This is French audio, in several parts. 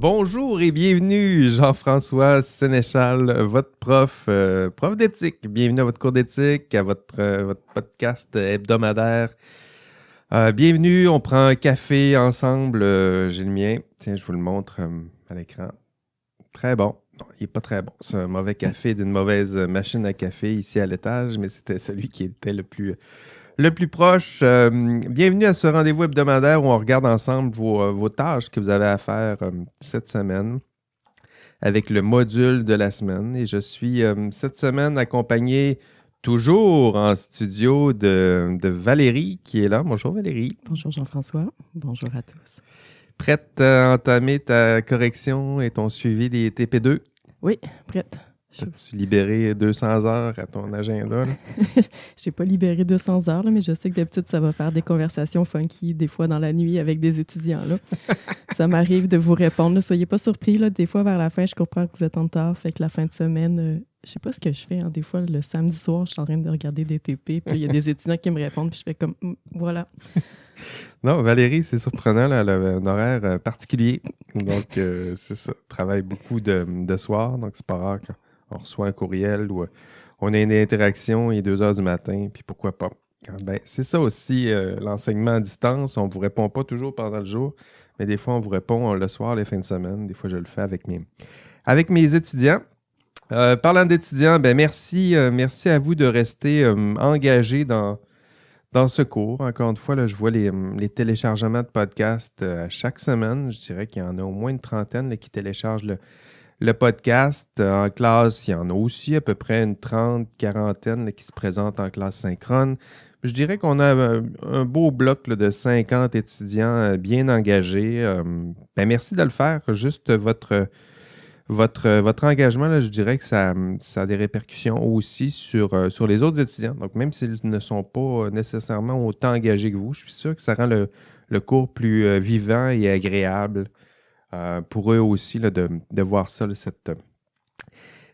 Bonjour et bienvenue, Jean-François Sénéchal, votre prof d'éthique. Bienvenue à votre cours d'éthique, à votre podcast hebdomadaire. Bienvenue, on prend un café ensemble. J'ai le mien. Tiens, je vous le montre à l'écran. Très bon. Non, il n'est pas très bon. C'est un mauvais café d'une mauvaise machine à café ici à l'étage, mais c'était celui qui était le plus proche. Bienvenue à ce rendez-vous hebdomadaire où on regarde ensemble vos tâches que vous avez à faire cette semaine avec le module de la semaine. Et je suis cette semaine accompagné toujours en studio de Valérie qui est là. Bonjour Valérie. Bonjour Jean-François. Bonjour à tous. Prête à entamer ta correction et ton suivi des TP2? Oui, prête. As-tu libéré 200 heures à ton agenda? Je n'ai pas libéré 200 heures, là, mais je sais que d'habitude, ça va faire des conversations funky, des fois dans la nuit avec des étudiants. Là. Ça m'arrive de vous répondre. Ne soyez pas surpris. Là. Des fois, vers la fin, je comprends que vous êtes en retard. Fait que la fin de semaine, je sais pas ce que je fais. Hein. Des fois, le samedi soir, je suis en train de regarder des TP. Puis il y a des étudiants qui me répondent. Puis je fais comme, voilà. Non, Valérie, c'est surprenant. Là, elle avait un horaire particulier. Donc, c'est ça. Elle travaille beaucoup de soir. Donc, c'est pas rare qu'on reçoit un courriel ou on a une interaction, il est 2 heures du matin, puis pourquoi pas. Ben, c'est ça aussi, l'enseignement à distance. On ne vous répond pas toujours pendant le jour, mais des fois, on vous répond le soir, les fins de semaine. Des fois, je le fais avec mes étudiants. Parlant d'étudiants, ben merci à vous de rester engagés dans ce cours. Encore une fois, là, je vois les téléchargements de podcasts à chaque semaine. Je dirais qu'il y en a au moins une trentaine là, qui téléchargent le podcast. En classe, il y en a aussi à peu près une quarantaine là, qui se présentent en classe synchrone. Je dirais qu'on a un beau bloc là, de 50 étudiants bien engagés. Ben, merci de le faire. Juste votre engagement, là, je dirais que ça a des répercussions aussi sur les autres étudiants. Donc, même s'ils ne sont pas nécessairement autant engagés que vous, je suis sûr que ça rend le cours plus vivant et agréable pour eux aussi là, de voir ça, là,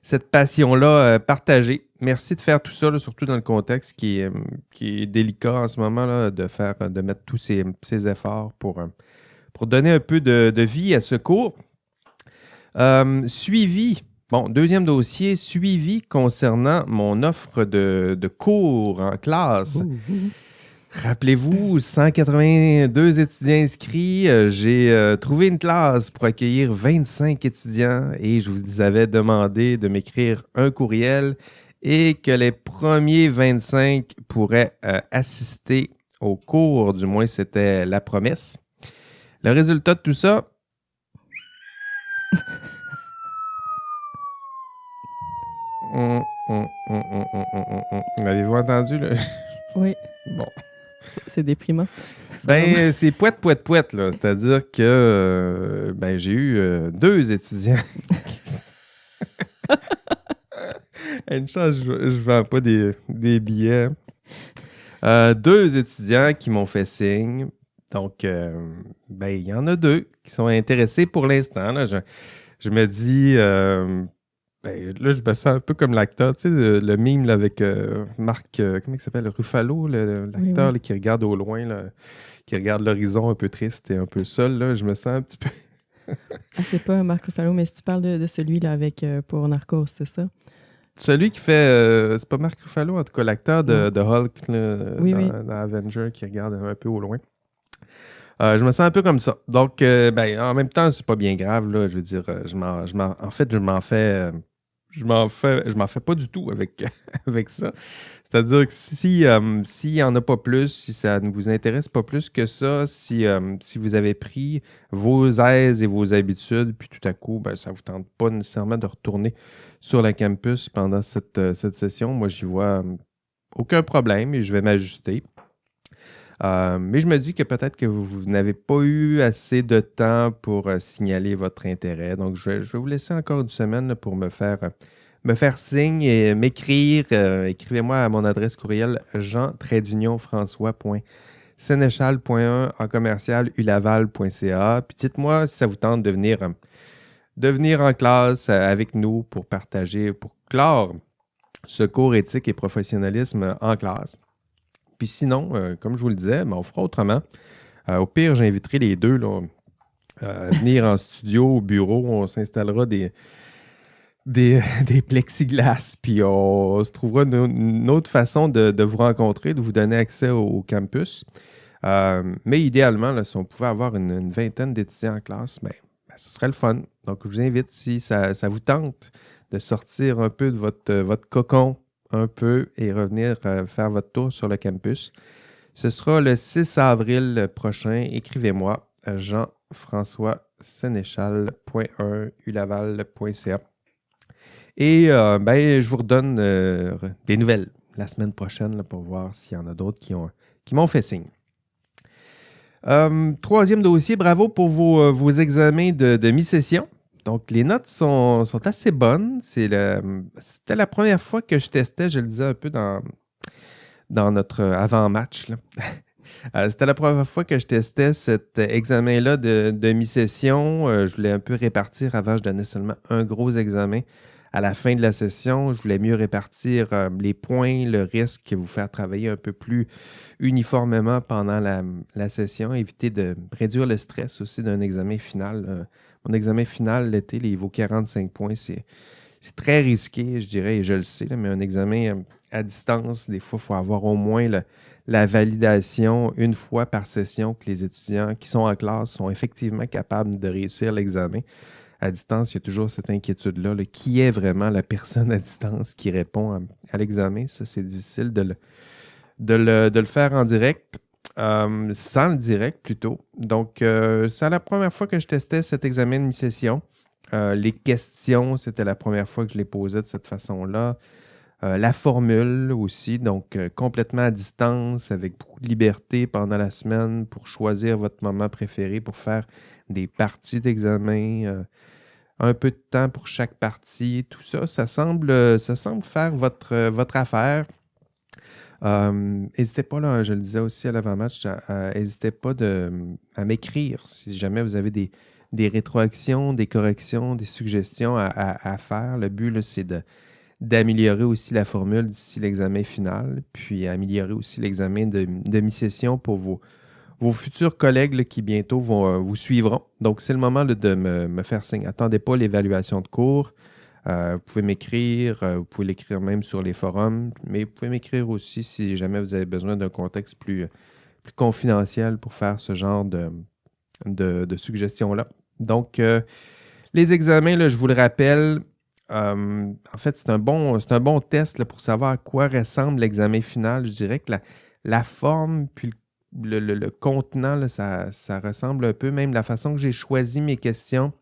cette passion-là partagée. Merci de faire tout ça, là, surtout dans le contexte qui est délicat en ce moment, là, de mettre tous ces efforts pour donner un peu de vie à ce cours. Suivi, deuxième dossier, suivi concernant mon offre de cours en classe. Rappelez-vous, 182 étudiants inscrits. J'ai trouvé une classe pour accueillir 25 étudiants et je vous avais demandé de m'écrire un courriel et que les premiers 25 pourraient assister au cours, du moins c'était la promesse. Le résultat de tout ça... L'avez-vous entendu, là? Oui. Bon. C'est déprimant. Ben, c'est pouette, là. C'est-à-dire que j'ai eu 2 étudiants. Une chance, je vends pas des billets. 2 étudiants qui m'ont fait signe. Donc, il y en a 2 qui sont intéressés pour l'instant. Là. Je me dis... là, je me sens un peu comme l'acteur, tu sais, le mime là, avec Marc, comment il s'appelle, Ruffalo, l'acteur oui. Là, qui regarde au loin, là, qui regarde l'horizon un peu triste et un peu seul. Là, je me sens un petit peu... C'est pas Marc Ruffalo, mais si tu parles de celui-là avec pour Narcos, c'est ça? Celui qui fait... c'est pas Marc Ruffalo, en tout cas, l'acteur de Hulk là, dans Avenger qui regarde un peu au loin. Je me sens un peu comme ça. Donc, en même temps, c'est pas bien grave. Là, je veux dire, je m'en fais pas du tout avec, avec ça. C'est-à-dire que s'il n'y en a pas plus, si ça ne vous intéresse pas plus que ça, si vous avez pris vos aises et vos habitudes, puis tout à coup, ça ne vous tente pas nécessairement de retourner sur le campus pendant cette session, moi, j'y vois aucun problème et je vais m'ajuster. Mais je me dis que peut-être que vous n'avez pas eu assez de temps pour signaler votre intérêt. Donc, je vais vous laisser encore une semaine là, pour me faire signe et m'écrire. Écrivez-moi à mon adresse courriel jean-françois.sénéchal.1@ulaval.ca. Puis dites-moi si ça vous tente de venir en classe avec nous pour partager, pour clore ce cours éthique et professionnalisme en classe. Puis sinon, comme je vous le disais, on fera autrement. Au pire, j'inviterai les 2 là, venir en studio, au bureau, on s'installera des plexiglas, puis on se trouvera une autre façon de vous rencontrer, de vous donner accès au campus. Mais idéalement, là, si on pouvait avoir une vingtaine d'étudiants en classe, ce serait le fun. Donc, je vous invite, si ça vous tente, de sortir un peu de votre cocon un peu et revenir faire votre tour sur le campus. Ce sera le 6 avril prochain. Écrivez-moi à jean-françois-sénéchal.1ulaval.ca. Et je vous redonne des nouvelles la semaine prochaine là, pour voir s'il y en a d'autres qui m'ont fait signe. Troisième dossier, bravo pour vos examens de mi-session. Donc, les notes sont assez bonnes. C'était la première fois que je testais, je le disais un peu dans notre avant-match. Là. C'était la première fois que je testais cet examen-là de mi-session. Je voulais un peu répartir. Avant, je donnais seulement un gros examen. À la fin de la session, je voulais mieux répartir les points, le risque, vous faire travailler un peu plus uniformément pendant la session, éviter de réduire le stress aussi d'un examen final. Mon examen final, l'été, il vaut 45 points. C'est très risqué, je dirais, et je le sais, là, mais un examen à distance, des fois, il faut avoir au moins la validation une fois par session que les étudiants qui sont en classe sont effectivement capables de réussir l'examen. À distance, il y a toujours cette inquiétude-là. Qui est vraiment la personne à distance qui répond à l'examen? Ça, c'est difficile de le faire en direct, sans le direct plutôt. Donc, c'est la première fois que je testais cet examen de mi-session. Les questions, c'était la première fois que je les posais de cette façon-là. La formule aussi, donc complètement à distance, avec beaucoup de liberté pendant la semaine pour choisir votre moment préféré pour faire des parties d'examen. Un peu de temps pour chaque partie, tout ça, ça semble faire votre affaire. N'hésitez pas, là, je le disais aussi à l'avant-match, n'hésitez pas à m'écrire si jamais vous avez des rétroactions, des corrections, des suggestions à faire. Le but, là, c'est d'améliorer aussi la formule d'ici l'examen final, puis améliorer aussi l'examen de mi-session pour vos futurs collègues là, qui bientôt vous suivront. Donc, c'est le moment là, de me faire signe. Attendez pas l'évaluation de cours. Vous pouvez m'écrire, vous pouvez l'écrire même sur les forums, mais vous pouvez m'écrire aussi si jamais vous avez besoin d'un contexte plus confidentiel pour faire ce genre de suggestions-là. Donc, les examens, là, je vous le rappelle, en fait, c'est un bon test là, pour savoir à quoi ressemble l'examen final. Je dirais que la forme puis le contenant, là, ça ressemble un peu, même la façon que j'ai choisi mes questions.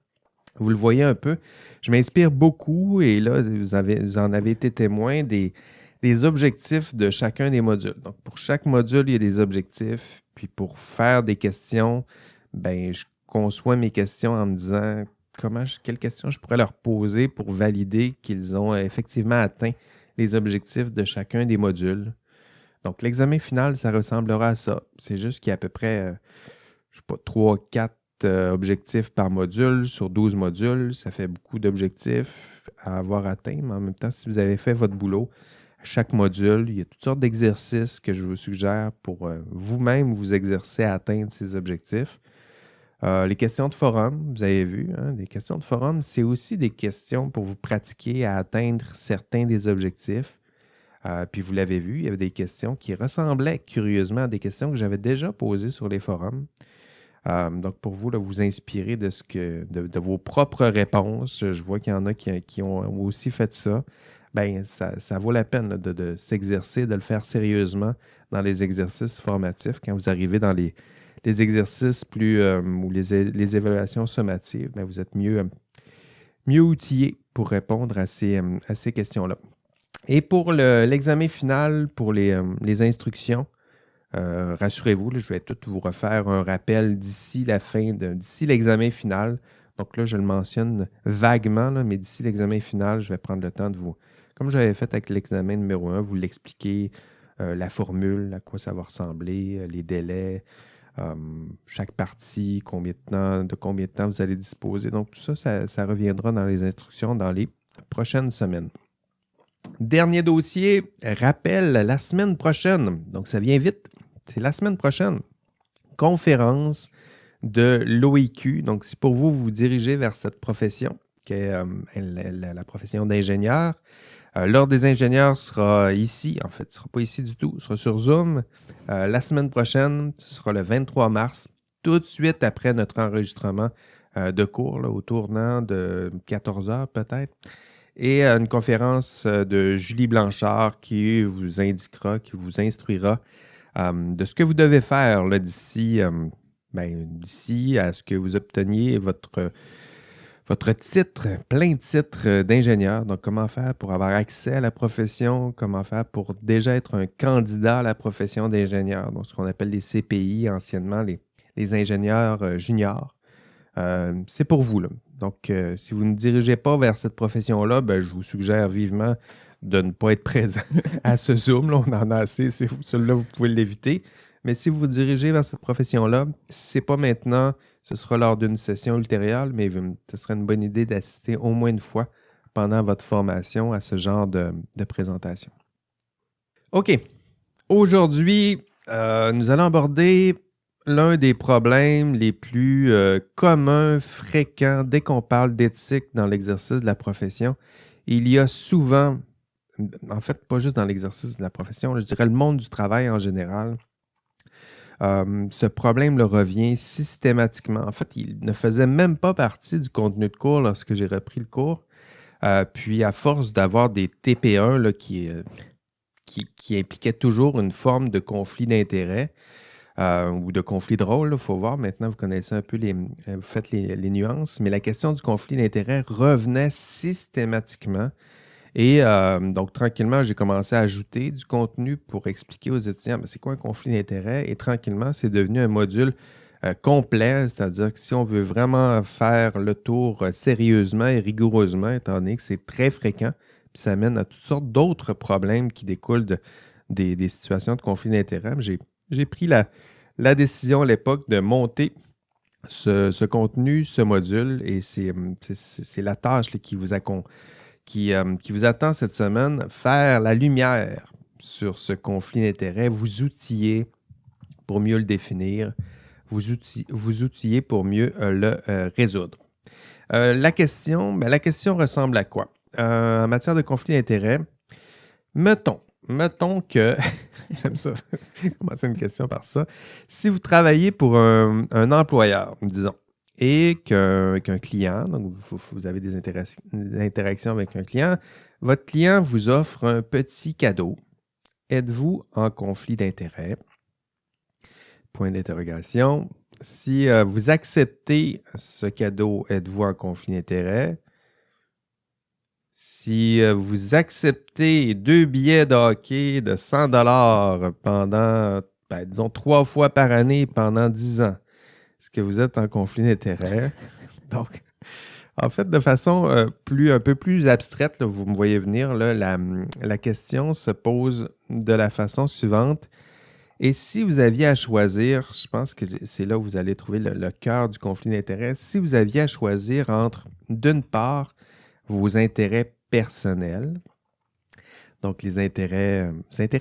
Vous le voyez un peu. Je m'inspire beaucoup et là, vous en avez été témoin des objectifs de chacun des modules. Donc, pour chaque module, il y a des objectifs. Puis pour faire des questions, je conçois mes questions en me disant quelles questions je pourrais leur poser pour valider qu'ils ont effectivement atteint les objectifs de chacun des modules. Donc, l'examen final, ça ressemblera à ça. C'est juste qu'il y a à peu près, 3, 4 objectifs par module sur 12 modules. Ça fait beaucoup d'objectifs à avoir atteint, mais en même temps, si vous avez fait votre boulot, à chaque module, il y a toutes sortes d'exercices que je vous suggère pour vous-même vous exercer à atteindre ces objectifs. Les questions de forum, vous avez vu, hein, les questions de forum, c'est aussi des questions pour vous pratiquer à atteindre certains des objectifs. Puis vous l'avez vu, il y avait des questions qui ressemblaient curieusement à des questions que j'avais déjà posées sur les forums. Donc, pour vous, là, vous inspirer de vos propres réponses. Je vois qu'il y en a qui ont aussi fait ça. Ça vaut la peine là, de s'exercer, de le faire sérieusement dans les exercices formatifs. Quand vous arrivez dans les exercices plus ou les évaluations sommatives, vous êtes mieux outillé pour répondre à ces questions-là. Et pour l'examen final, pour les instructions, rassurez-vous, là, je vais tout vous refaire un rappel d'ici l'examen final. Donc là, je le mentionne vaguement, là, mais d'ici l'examen final, je vais prendre le temps de vous, comme j'avais fait avec l'examen numéro 1, vous l'expliquer, la formule, à quoi ça va ressembler, les délais, chaque partie, de combien de temps vous allez disposer. Donc tout ça reviendra dans les instructions dans les prochaines semaines. Dernier dossier, rappel la semaine prochaine. Donc ça vient vite. C'est la semaine prochaine. Conférence de l'OIQ. Donc, si pour vous, vous vous dirigez vers cette profession, qui est la profession d'ingénieur, l'Ordre des ingénieurs sera ici, en fait, il ne sera pas ici du tout, il sera sur Zoom. La semaine prochaine, ce sera le 23 mars, tout de suite après notre enregistrement de cours, là, au tournant de 14 heures peut-être. Et une conférence de Julie Blanchard qui vous indiquera, qui vous instruira de ce que vous devez faire là, d'ici à ce que vous obteniez votre titre, plein titre d'ingénieur. Donc, comment faire pour avoir accès à la profession, comment faire pour déjà être un candidat à la profession d'ingénieur. Donc, ce qu'on appelle les CPI, anciennement les ingénieurs juniors. C'est pour vous, là. Donc, si vous ne dirigez pas vers cette profession-là, je vous suggère vivement de ne pas être présent à ce Zoom. Là, on en a assez. Celui-là, vous pouvez l'éviter. Mais si vous vous dirigez vers cette profession-là, si ce n'est pas maintenant, ce sera lors d'une session ultérieure, mais ce serait une bonne idée d'assister au moins une fois pendant votre formation à ce genre de présentation. OK. Aujourd'hui, nous allons aborder l'un des problèmes les plus communs, fréquents, dès qu'on parle d'éthique dans l'exercice de la profession. Il y a souvent, en fait, pas juste dans l'exercice de la profession, je dirais le monde du travail en général, ce problème revient systématiquement. En fait, il ne faisait même pas partie du contenu de cours lorsque j'ai repris le cours. Puis, à force d'avoir des TP1 là, qui impliquaient toujours une forme de conflit d'intérêts, ou de conflit de rôle, il faut voir. Maintenant, vous connaissez un peu vous faites les nuances, mais la question du conflit d'intérêts revenait systématiquement. Et donc, tranquillement, j'ai commencé à ajouter du contenu pour expliquer aux étudiants c'est quoi un conflit d'intérêts. Et tranquillement, c'est devenu un module complet, c'est-à-dire que si on veut vraiment faire le tour sérieusement et rigoureusement, étant donné que c'est très fréquent, puis ça mène à toutes sortes d'autres problèmes qui découlent des situations de conflit d'intérêts. J'ai pris la décision à l'époque de monter ce contenu, ce module, et c'est la tâche là, qui vous attend cette semaine, faire la lumière sur ce conflit d'intérêts, vous outiller pour mieux le définir, vous outiller pour mieux le résoudre. La question ressemble à quoi? En matière de conflit d'intérêts, mettons que, j'aime ça, commencer une question par ça, si vous travaillez pour un employeur, disons, et qu'un client, donc vous avez des interactions avec un client, votre client vous offre un petit cadeau. Êtes-vous en conflit d'intérêt? Point d'interrogation. Si vous acceptez ce cadeau, êtes-vous en conflit d'intérêt? Si vous acceptez 2 billets de hockey de 100 $ pendant, disons, 3 fois par année pendant 10 ans, est-ce que vous êtes en conflit d'intérêt? Donc, en fait, de façon un peu plus abstraite, là, vous me voyez venir, là, la question se pose de la façon suivante. Et si vous aviez à choisir, je pense que c'est là où vous allez trouver le cœur du conflit d'intérêts, si vous aviez à choisir entre, d'une part, vos intérêts personnels. Donc, les intérêts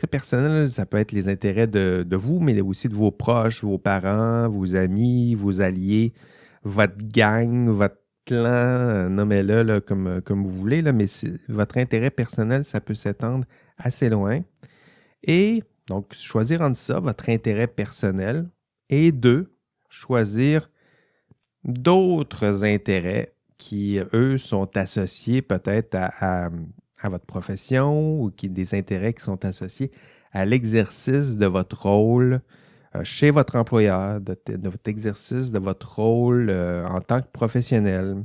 personnels, ça peut être les intérêts de vous, mais aussi de vos proches, vos parents, vos amis, vos alliés, votre gang, votre clan, nommez-le là, comme vous voulez, là, mais votre intérêt personnel, ça peut s'étendre assez loin. Et donc, choisir entre ça, votre intérêt personnel, et deux, choisir d'autres intérêts qui, eux, sont associés peut-être à votre profession ou des intérêts qui sont associés à l'exercice de votre rôle chez votre employeur, de votre exercice de votre rôle en tant que professionnel.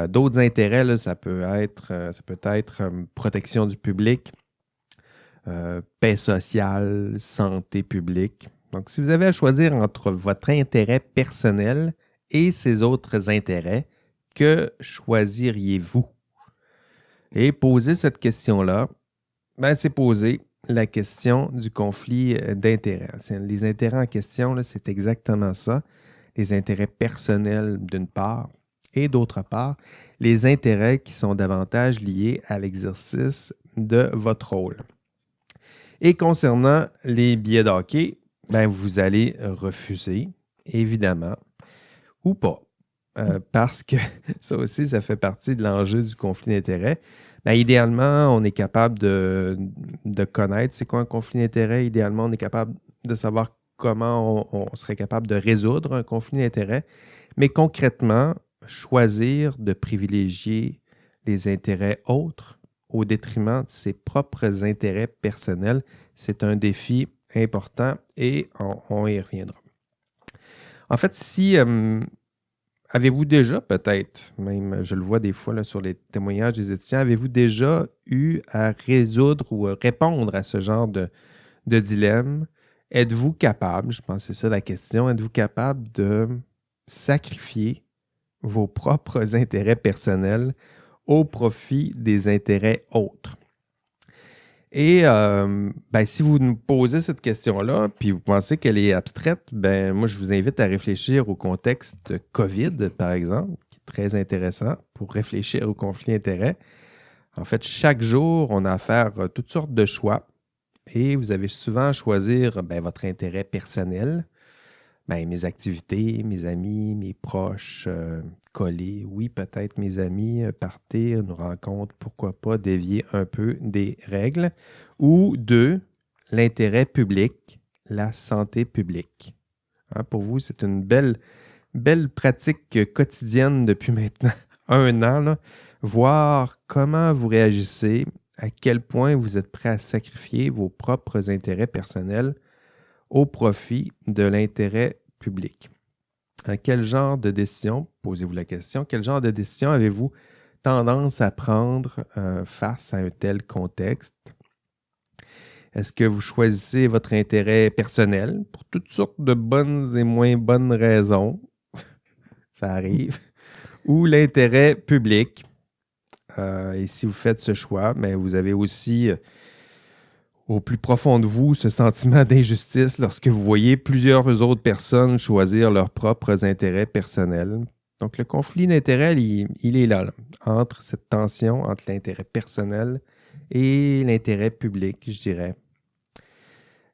D'autres intérêts, là, ça peut être protection du public, paix sociale, santé publique. Donc, si vous avez à choisir entre votre intérêt personnel et ces autres intérêts, que choisiriez-vous? Et poser cette question-là, c'est poser la question du conflit d'intérêts. Les intérêts en question, là, c'est exactement ça. Les intérêts personnels d'une part et d'autre part, les intérêts qui sont davantage liés à l'exercice de votre rôle. Et concernant les billets de hockey, vous allez refuser, évidemment. ou pas. Parce que ça aussi, ça fait partie de l'enjeu du conflit d'intérêts. Ben, idéalement, on est capable de connaître c'est quoi un conflit d'intérêts. Idéalement, on est capable de savoir comment on serait capable de résoudre un conflit d'intérêts. Mais concrètement, choisir de privilégier les intérêts autres au détriment de ses propres intérêts personnels, c'est un défi important et on y reviendra. En fait, si avez-vous déjà peut-être, même je le vois des fois là, sur les témoignages des étudiants, avez-vous déjà eu à résoudre ou à répondre à ce genre de dilemme? Êtes-vous capable, je pense que c'est ça la question, êtes-vous capable de sacrifier vos propres intérêts personnels au profit des intérêts autres? Et si vous nous posez cette question-là, puis vous pensez qu'elle est abstraite, ben moi je vous invite à réfléchir au contexte COVID, par exemple, qui est très intéressant pour réfléchir au conflit d'intérêts. En fait, chaque jour, on a à faire toutes sortes de choix et vous avez souvent à choisir votre intérêt personnel. Mes activités, mes amis, mes proches, coller, oui, peut-être mes amis, partir, une rencontre, pourquoi pas dévier un peu des règles. Ou deux, l'intérêt public, la santé publique. Hein, pour vous, c'est une belle pratique quotidienne depuis maintenant 1 an, là. Voir comment vous réagissez, à quel point vous êtes prêt à sacrifier vos propres intérêts personnels au profit de l'intérêt public. Quel genre de décision, posez-vous la question, quel genre de décision avez-vous tendance à prendre face à un tel contexte? Est-ce que vous choisissez votre intérêt personnel pour toutes sortes de bonnes et moins bonnes raisons? Ça arrive. Ou l'intérêt public? Et si vous faites ce choix, mais vous avez aussi au plus profond de vous ce sentiment d'injustice lorsque vous voyez plusieurs autres personnes choisir leurs propres intérêts personnels. Donc, le conflit d'intérêts, il est là, entre cette tension entre l'intérêt personnel et l'intérêt public, je dirais.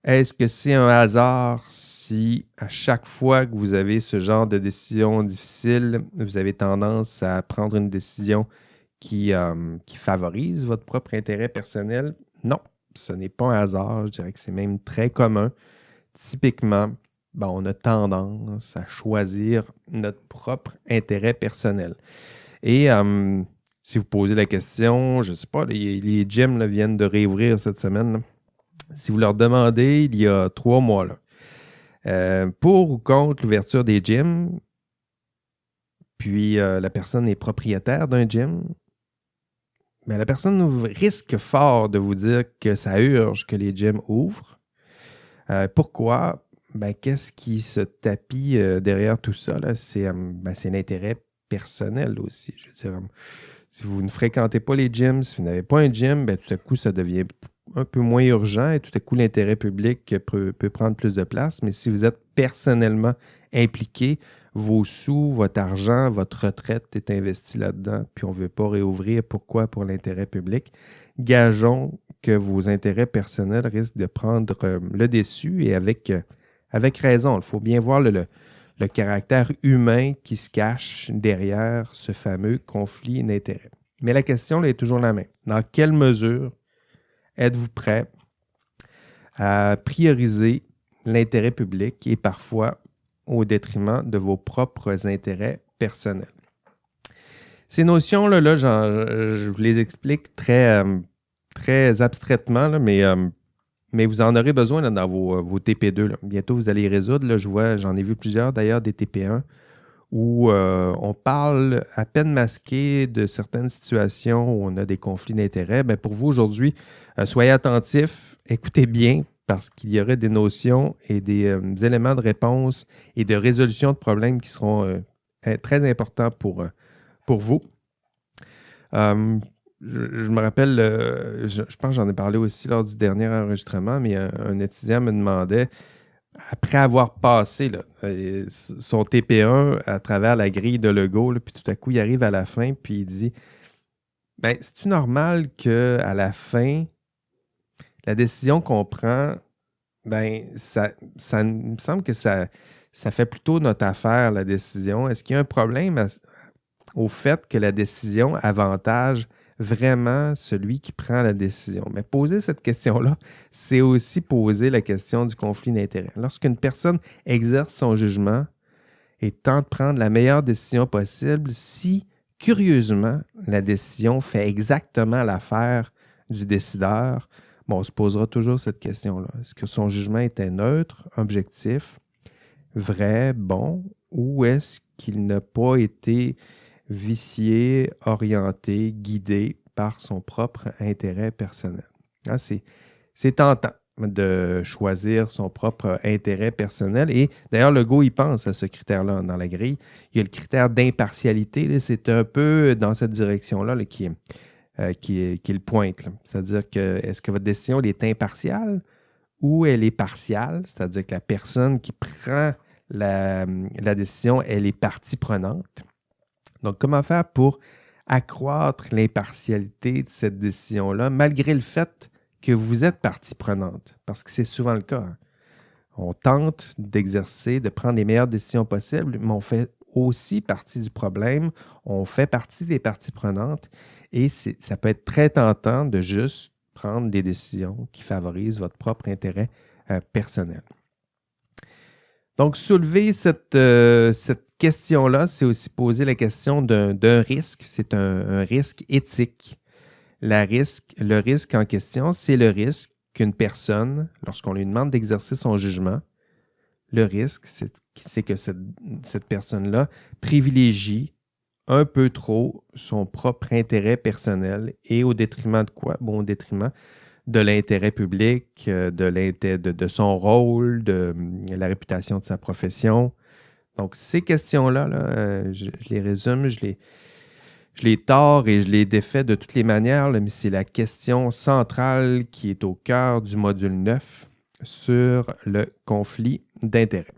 Est-ce que c'est un hasard si à chaque fois que vous avez ce genre de décision difficile, vous avez tendance à prendre une décision qui favorise votre propre intérêt personnel? Non. Ce n'est pas un hasard, je dirais que c'est même très commun. Typiquement, on a tendance à choisir notre propre intérêt personnel. Et si vous posez la question, je ne sais pas, les gyms viennent de réouvrir cette semaine. Là. Si vous leur demandez, il y a 3 mois, pour ou contre l'ouverture des gyms, puis la personne est propriétaire d'un gym, la personne risque fort de vous dire que ça urge que les gyms ouvrent. Pourquoi? Qu'est-ce qui se tapit derrière tout ça? Là? C'est l'intérêt personnel aussi. Je veux dire, si vous ne fréquentez pas les gyms, si vous n'avez pas un gym, tout à coup, ça devient un peu moins urgent et tout à coup, l'intérêt public peut prendre plus de place. Mais si vous êtes personnellement impliqué, vos sous, votre argent, votre retraite est investi là-dedans, puis on ne veut pas réouvrir. Pourquoi? Pour l'intérêt public. Gageons que vos intérêts personnels risquent de prendre le dessus et avec raison. Il faut bien voir le caractère humain qui se cache derrière ce fameux conflit d'intérêts. Mais la question là, est toujours la même. Dans quelle mesure êtes-vous prêt à prioriser l'intérêt public et parfois au détriment de vos propres intérêts personnels? Ces notions-là, je vous les explique très, très abstraitement, là, mais vous en aurez besoin là, dans vos TP2. Là. Bientôt, vous allez les résoudre. Là, j'en ai vu plusieurs d'ailleurs, des TP1, où on parle à peine masqué de certaines situations où on a des conflits d'intérêts. Pour vous, aujourd'hui, soyez attentifs, écoutez bien, parce qu'il y aurait des notions et des éléments de réponse et de résolution de problèmes qui seront très importants pour vous. Je me rappelle, je pense que j'en ai parlé aussi lors du dernier enregistrement, mais un étudiant me demandait, après avoir passé son TP1 à travers la grille de Legault, puis tout à coup, il arrive à la fin, puis il dit c'est-tu normal qu'à la fin, la décision qu'on prend, ça me semble que ça ça fait plutôt notre affaire, la décision. Est-ce qu'il y a un problème au fait que la décision avantage vraiment celui qui prend la décision? Mais poser cette question-là, c'est aussi poser la question du conflit d'intérêts. Lorsqu'une personne exerce son jugement et tente de prendre la meilleure décision possible, si, curieusement, la décision fait exactement l'affaire du décideur, on se posera toujours cette question-là. Est-ce que son jugement était neutre, objectif, vrai, bon, ou est-ce qu'il n'a pas été vicié, orienté, guidé par son propre intérêt personnel? Hein, c'est tentant de choisir son propre intérêt personnel. Et d'ailleurs, Legault, il pense à ce critère-là dans la grille. Il y a le critère d'impartialité. Là, c'est un peu dans cette direction-là là, qui le pointe. Là. C'est-à-dire que est-ce que votre décision elle est impartiale ou elle est partiale? C'est-à-dire que la personne qui prend la décision, elle est partie prenante. Donc, comment faire pour accroître l'impartialité de cette décision-là, malgré le fait que vous êtes partie prenante? Parce que c'est souvent le cas. Hein. On tente d'exercer, de prendre les meilleures décisions possibles, mais on fait aussi partie du problème. On fait partie des parties prenantes et ça peut être très tentant de juste prendre des décisions qui favorisent votre propre intérêt personnel. Donc, soulever cette question-là, c'est aussi poser la question d'un risque. C'est un risque éthique. Le risque en question, c'est le risque qu'une personne, lorsqu'on lui demande d'exercer son jugement, le risque, c'est que cette personne-là privilégie un peu trop son propre intérêt personnel et au détriment de quoi? Bon, au détriment de l'intérêt public, de son rôle, de la réputation de sa profession. Donc, ces questions-là, là, je les résume, je les tords et je les défais de toutes les manières, là, mais c'est la question centrale qui est au cœur du module 9 sur le conflit d'intérêts.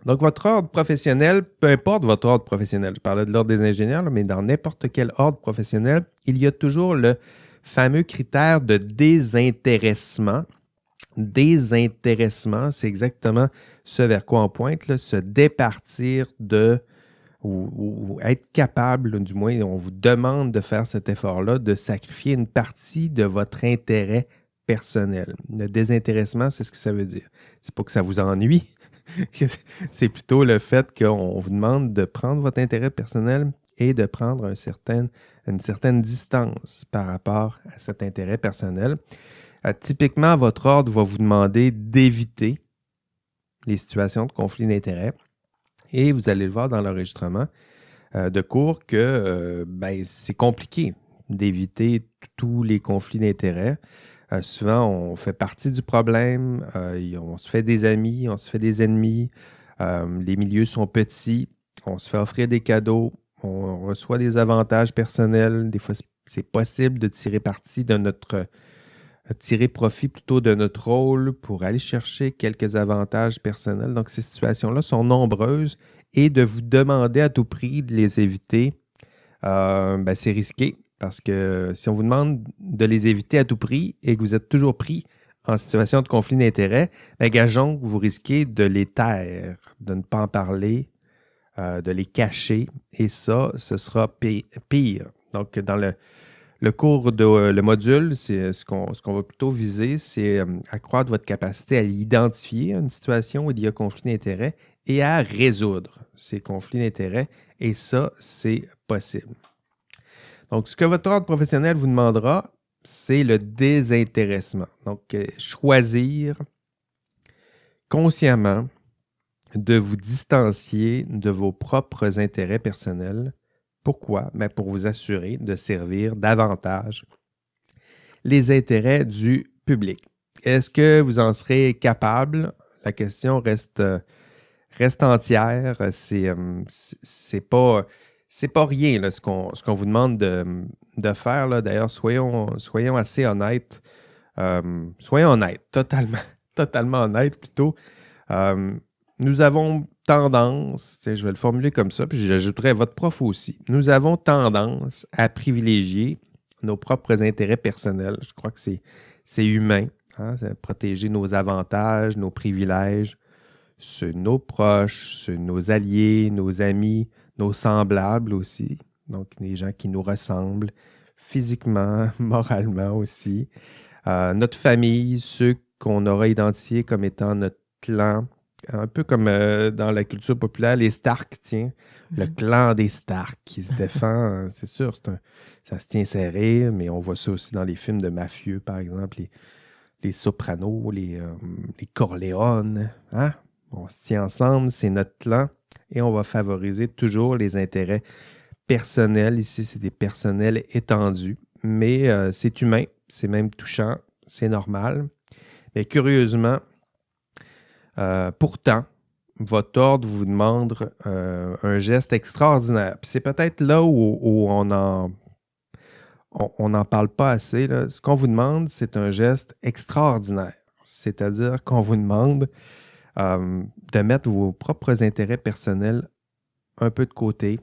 Donc, votre ordre professionnel, peu importe votre ordre professionnel, je parlais de l'ordre des ingénieurs, là, mais dans n'importe quel ordre professionnel, il y a toujours le fameux critère de désintéressement. Désintéressement, c'est exactement ce vers quoi on pointe, là, se départir de, ou être capable, du moins, on vous demande de faire cet effort-là, de sacrifier une partie de votre intérêt personnel. Le désintéressement, c'est ce que ça veut dire. C'est pas que ça vous ennuie, c'est plutôt le fait qu'on vous demande de prendre votre intérêt personnel et de prendre une certaine distance par rapport à cet intérêt personnel. Typiquement, votre ordre va vous demander d'éviter les situations de conflit d'intérêts et vous allez le voir dans l'enregistrement de cours que c'est compliqué d'éviter tous les conflits d'intérêts. Souvent, on fait partie du problème, on se fait des amis, on se fait des ennemis, les milieux sont petits, on se fait offrir des cadeaux, on reçoit des avantages personnels. Des fois, c'est possible de tirer profit plutôt de notre rôle pour aller chercher quelques avantages personnels. Donc, ces situations-là sont nombreuses et de vous demander à tout prix de les éviter, c'est risqué. Parce que si on vous demande de les éviter à tout prix et que vous êtes toujours pris en situation de conflit d'intérêts, gageons que vous risquez de les taire, de ne pas en parler, de les cacher. Et ça, ce sera pire. Donc, dans le cours le module, c'est ce qu'on va plutôt viser, c'est accroître votre capacité à identifier une situation où il y a conflit d'intérêts et à résoudre ces conflits d'intérêts. Et ça, c'est possible. Donc, ce que votre ordre professionnel vous demandera, c'est le désintéressement. Donc, choisir consciemment de vous distancier de vos propres intérêts personnels. Pourquoi? Pour vous assurer de servir davantage les intérêts du public. Est-ce que vous en serez capable? La question reste entière. C'est pas rien là, ce qu'on vous demande de faire. Là. D'ailleurs, soyons assez honnêtes. Soyons honnêtes, totalement honnêtes plutôt. Nous avons tendance, je vais le formuler comme ça, puis j'ajouterai votre prof aussi. Nous avons tendance à privilégier nos propres intérêts personnels. Je crois que c'est humain, hein, protéger nos avantages, nos privilèges sur nos proches, sur nos alliés, nos amis, nos semblables aussi. Donc, les gens qui nous ressemblent physiquement, moralement aussi. Notre famille, ceux qu'on aura identifiés comme étant notre clan. Un peu comme dans la culture populaire, les Stark, tiens. Le clan des Stark qui se défend, c'est sûr, ça se tient serré, mais on voit ça aussi dans les films de mafieux, par exemple, les Sopranos, les Corleone. Hein? On se tient ensemble, c'est notre clan, et on va favoriser toujours les intérêts personnels. Ici, c'est des personnels étendus, mais c'est humain, c'est même touchant, c'est normal. Mais curieusement, pourtant, votre ordre vous demande un geste extraordinaire. Puis c'est peut-être là où on n'en parle pas assez. Là. Ce qu'on vous demande, c'est un geste extraordinaire. C'est-à-dire qu'on vous demande de mettre vos propres intérêts personnels un peu de côté,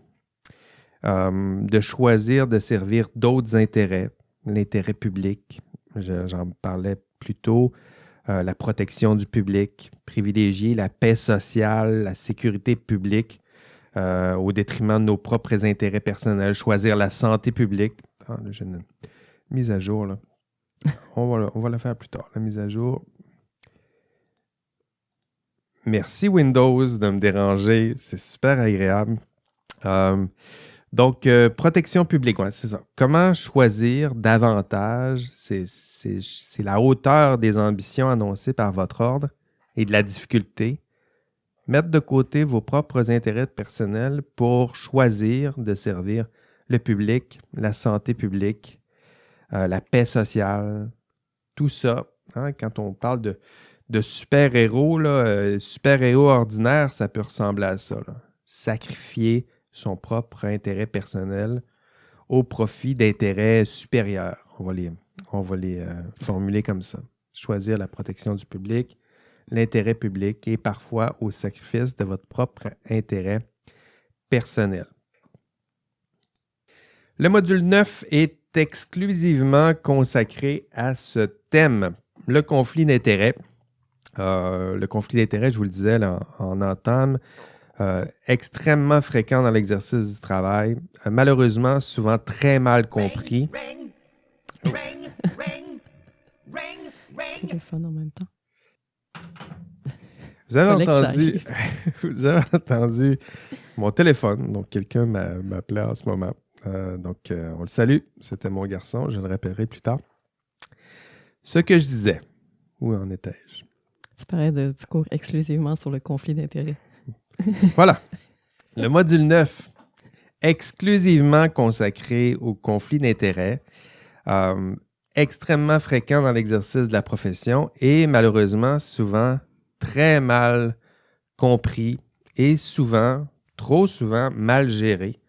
de choisir de servir d'autres intérêts, l'intérêt public. J'en parlais plus tôt. La protection du public, privilégier la paix sociale, la sécurité publique au détriment de nos propres intérêts personnels, choisir la santé publique. Ah, là, j'ai une mise à jour. Là. On va la faire plus tard, la mise à jour. Merci Windows de me déranger, c'est super agréable. Donc, protection publique, ouais, c'est ça. Comment choisir davantage? C'est la hauteur des ambitions annoncées par votre ordre et de la difficulté. Mettre de côté vos propres intérêts personnels pour choisir de servir le public, la santé publique, la paix sociale, tout ça. Hein, quand on parle de super-héros, super-héros ordinaire, ça peut ressembler à ça. Là. Sacrifier son propre intérêt personnel au profit d'intérêts supérieurs. On va les formuler comme ça. Choisir la protection du public, l'intérêt public et parfois au sacrifice de votre propre intérêt personnel. Le module 9 est exclusivement consacré à ce thème, le conflit d'intérêts. Le conflit d'intérêts, je vous le disais là, en entame, extrêmement fréquent dans l'exercice du travail, malheureusement souvent très mal compris. Téléphone en même temps. Vous avez entendu mon téléphone, donc quelqu'un m'appelait en ce moment. Donc, on le salue, c'était mon garçon, je le rappellerai plus tard. Ce que je disais, où en étais-je? Tu parlais du cours exclusivement sur le conflit d'intérêts. Voilà. Le module 9, exclusivement consacré au conflit d'intérêts, extrêmement fréquent dans l'exercice de la profession et malheureusement souvent très mal compris et souvent, trop souvent, mal géré.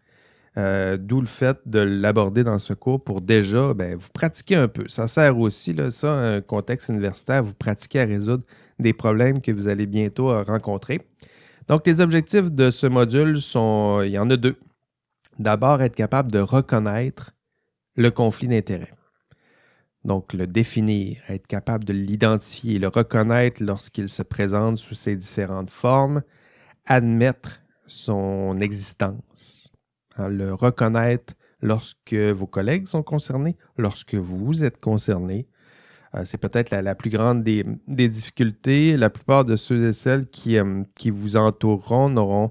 D'où le fait de l'aborder dans ce cours pour déjà vous pratiquer un peu. Ça sert aussi, là, ça, un contexte universitaire, vous pratiquez à résoudre des problèmes que vous allez bientôt rencontrer. Donc, les objectifs de ce module sont, il y en a deux. D'abord, être capable de reconnaître le conflit d'intérêts. Donc, le définir, être capable de l'identifier, le reconnaître lorsqu'il se présente sous ses différentes formes, admettre son existence, hein, le reconnaître lorsque vos collègues sont concernés, lorsque vous êtes concerné. C'est peut-être la plus grande des difficultés. La plupart de ceux et celles qui vous entoureront n'auront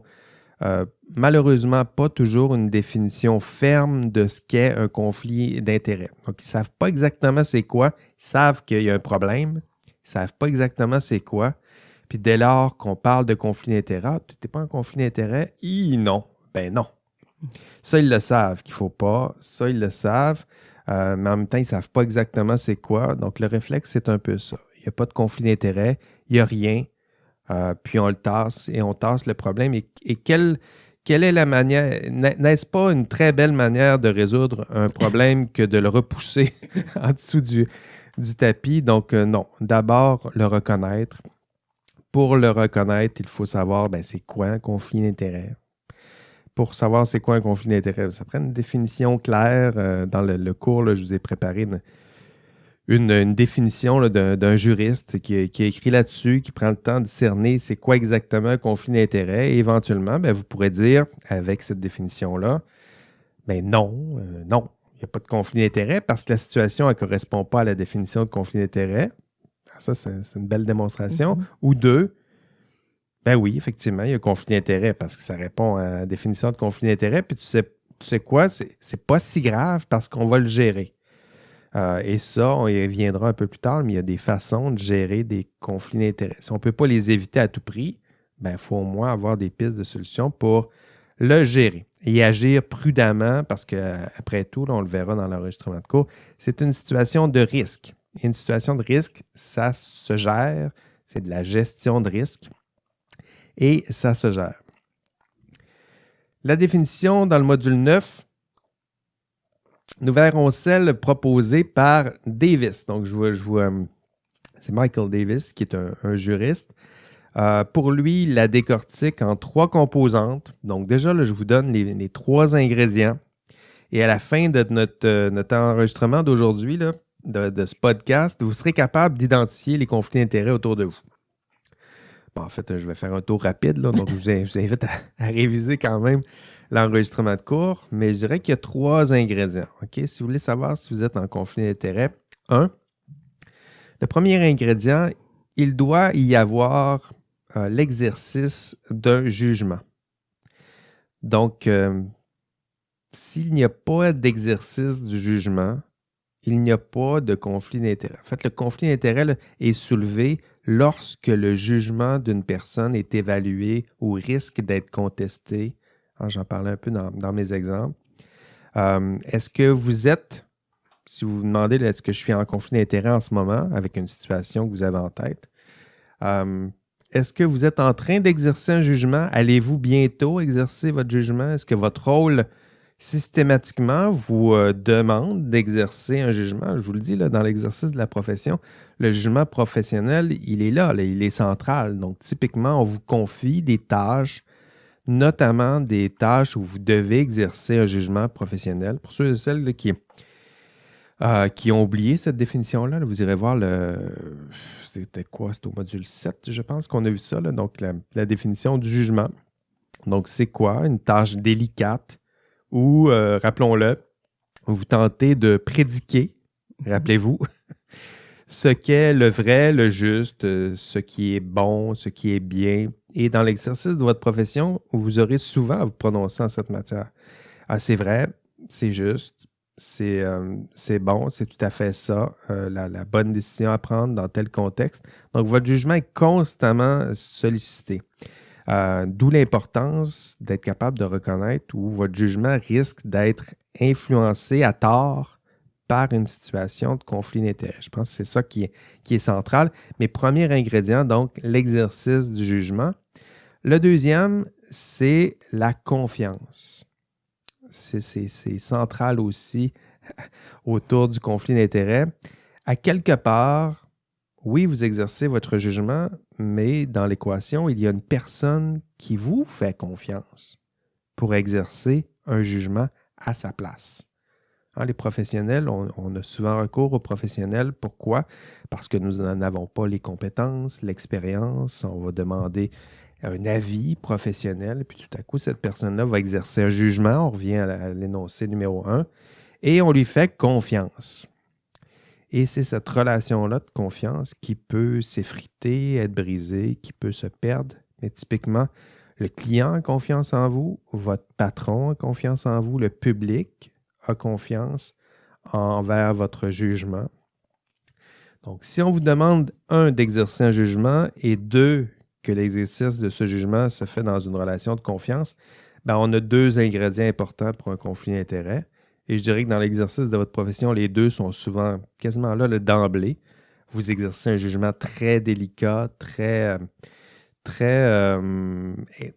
malheureusement pas toujours une définition ferme de ce qu'est un conflit d'intérêts. Donc, ils ne savent pas exactement c'est quoi. Ils savent qu'il y a un problème. Ils ne savent pas exactement c'est quoi. Puis dès lors qu'on parle de conflit d'intérêts, tu n'es pas en conflit d'intérêts? Non. Ben non. Ça, ils le savent qu'il ne faut pas. Ça, ils le savent. Mais en même temps, ils ne savent pas exactement c'est quoi. Donc, le réflexe, c'est un peu ça. Il n'y a pas de conflit d'intérêts. Il n'y a rien. Puis on le tasse et on tasse le problème. Et quelle est la manière, n'est-ce pas une très belle manière de résoudre un problème que de le repousser en dessous du tapis? Donc non, d'abord le reconnaître. Pour le reconnaître, il faut savoir c'est quoi un conflit d'intérêts. Pour savoir c'est quoi un conflit d'intérêts, ça prend une définition claire. Dans le cours, là, je vous ai préparé une définition là, d'un juriste qui a écrit là-dessus, qui prend le temps de cerner c'est quoi exactement un conflit d'intérêts. Et éventuellement, vous pourrez dire, avec cette définition-là, non, il n'y a pas de conflit d'intérêts parce que la situation ne correspond pas à la définition de conflit d'intérêts. Ça, c'est une belle démonstration. Mhm. Ou deux, oui, effectivement, il y a un conflit d'intérêts parce que ça répond à la définition de conflit d'intérêts. Puis tu sais quoi, c'est pas si grave parce qu'on va le gérer. Et ça, on y reviendra un peu plus tard, mais il y a des façons de gérer des conflits d'intérêts. Si on ne peut pas les éviter à tout prix, il faut au moins avoir des pistes de solutions pour le gérer et agir prudemment parce qu'après tout, là, on le verra dans l'enregistrement de cours, c'est une situation de risque. Et une situation de risque, ça se gère, c'est de la gestion de risque et ça se gère. La définition dans le module 9, nous verrons celle proposée par Davis. Donc, c'est Michael Davis qui est un juriste. Pour lui, il la décortique en 3 composantes. Donc, déjà, là, je vous donne les 3 ingrédients. Et à la fin de notre enregistrement d'aujourd'hui, là, de ce podcast, vous serez capable d'identifier les conflits d'intérêts autour de vous. Bon, en fait, je vais faire un tour rapide, là, donc je vous invite à réviser quand même l'enregistrement de cours, mais je dirais qu'il y a 3 ingrédients. OK? Si vous voulez savoir si vous êtes en conflit d'intérêts, 1, le premier ingrédient, il doit y avoir l'exercice d'un jugement. Donc, s'il n'y a pas d'exercice du jugement, il n'y a pas de conflit d'intérêt. En fait, le conflit d'intérêt là, est soulevé lorsque le jugement d'une personne est évalué ou risque d'être contesté. J'en parlais un peu dans mes exemples. Est-ce que vous êtes, si vous vous demandez est-ce que je suis en conflit d'intérêt en ce moment avec une situation que vous avez en tête, est-ce que vous êtes en train d'exercer un jugement? Allez-vous bientôt exercer votre jugement? Est-ce que votre rôle systématiquement vous demande d'exercer un jugement? Je vous le dis, là, dans l'exercice de la profession, le jugement professionnel, il est là, il est central. Donc, typiquement, on vous confie des tâches, notamment des tâches où vous devez exercer un jugement professionnel. Pour ceux et celles là, qui ont oublié cette définition-là, là, vous irez voir c'était quoi? C'était au module 7, je pense qu'on a vu ça. Là, donc, la définition du jugement. Donc, c'est quoi? Une tâche délicate où, rappelons-le, vous tentez de prédiquer, rappelez-vous, ce qu'est le vrai, le juste, ce qui est bon, ce qui est bien. Et dans l'exercice de votre profession, vous aurez souvent à vous prononcer en cette matière. C'est vrai, c'est juste, c'est bon, c'est tout à fait ça, la bonne décision à prendre dans tel contexte. Donc, votre jugement est constamment sollicité. D'où l'importance d'être capable de reconnaître où votre jugement risque d'être influencé à tort par une situation de conflit d'intérêts. Je pense que c'est ça qui est central. Mais premier ingrédient, donc, l'exercice du jugement. Le deuxième, c'est la confiance. C'est central aussi autour du conflit d'intérêts. À quelque part, oui, vous exercez votre jugement, mais dans l'équation, il y a une personne qui vous fait confiance pour exercer un jugement à sa place. Les professionnels, on a souvent recours aux professionnels. Pourquoi? Parce que nous n'en avons pas les compétences, l'expérience. On va demander un avis professionnel, puis tout à coup, cette personne-là va exercer un jugement. On revient à l'énoncé numéro 1, et on lui fait confiance. Et c'est cette relation-là de confiance qui peut s'effriter, être brisée, qui peut se perdre. Mais typiquement, le client a confiance en vous, votre patron a confiance en vous, le public a confiance envers votre jugement. Donc, si on vous demande, 1, d'exercer un jugement et 2, que l'exercice de ce jugement se fait dans une relation de confiance, on a 2 ingrédients importants pour un conflit d'intérêts. Et je dirais que dans l'exercice de votre profession, les 2 sont souvent quasiment là d'emblée. Vous exercez un jugement très délicat, très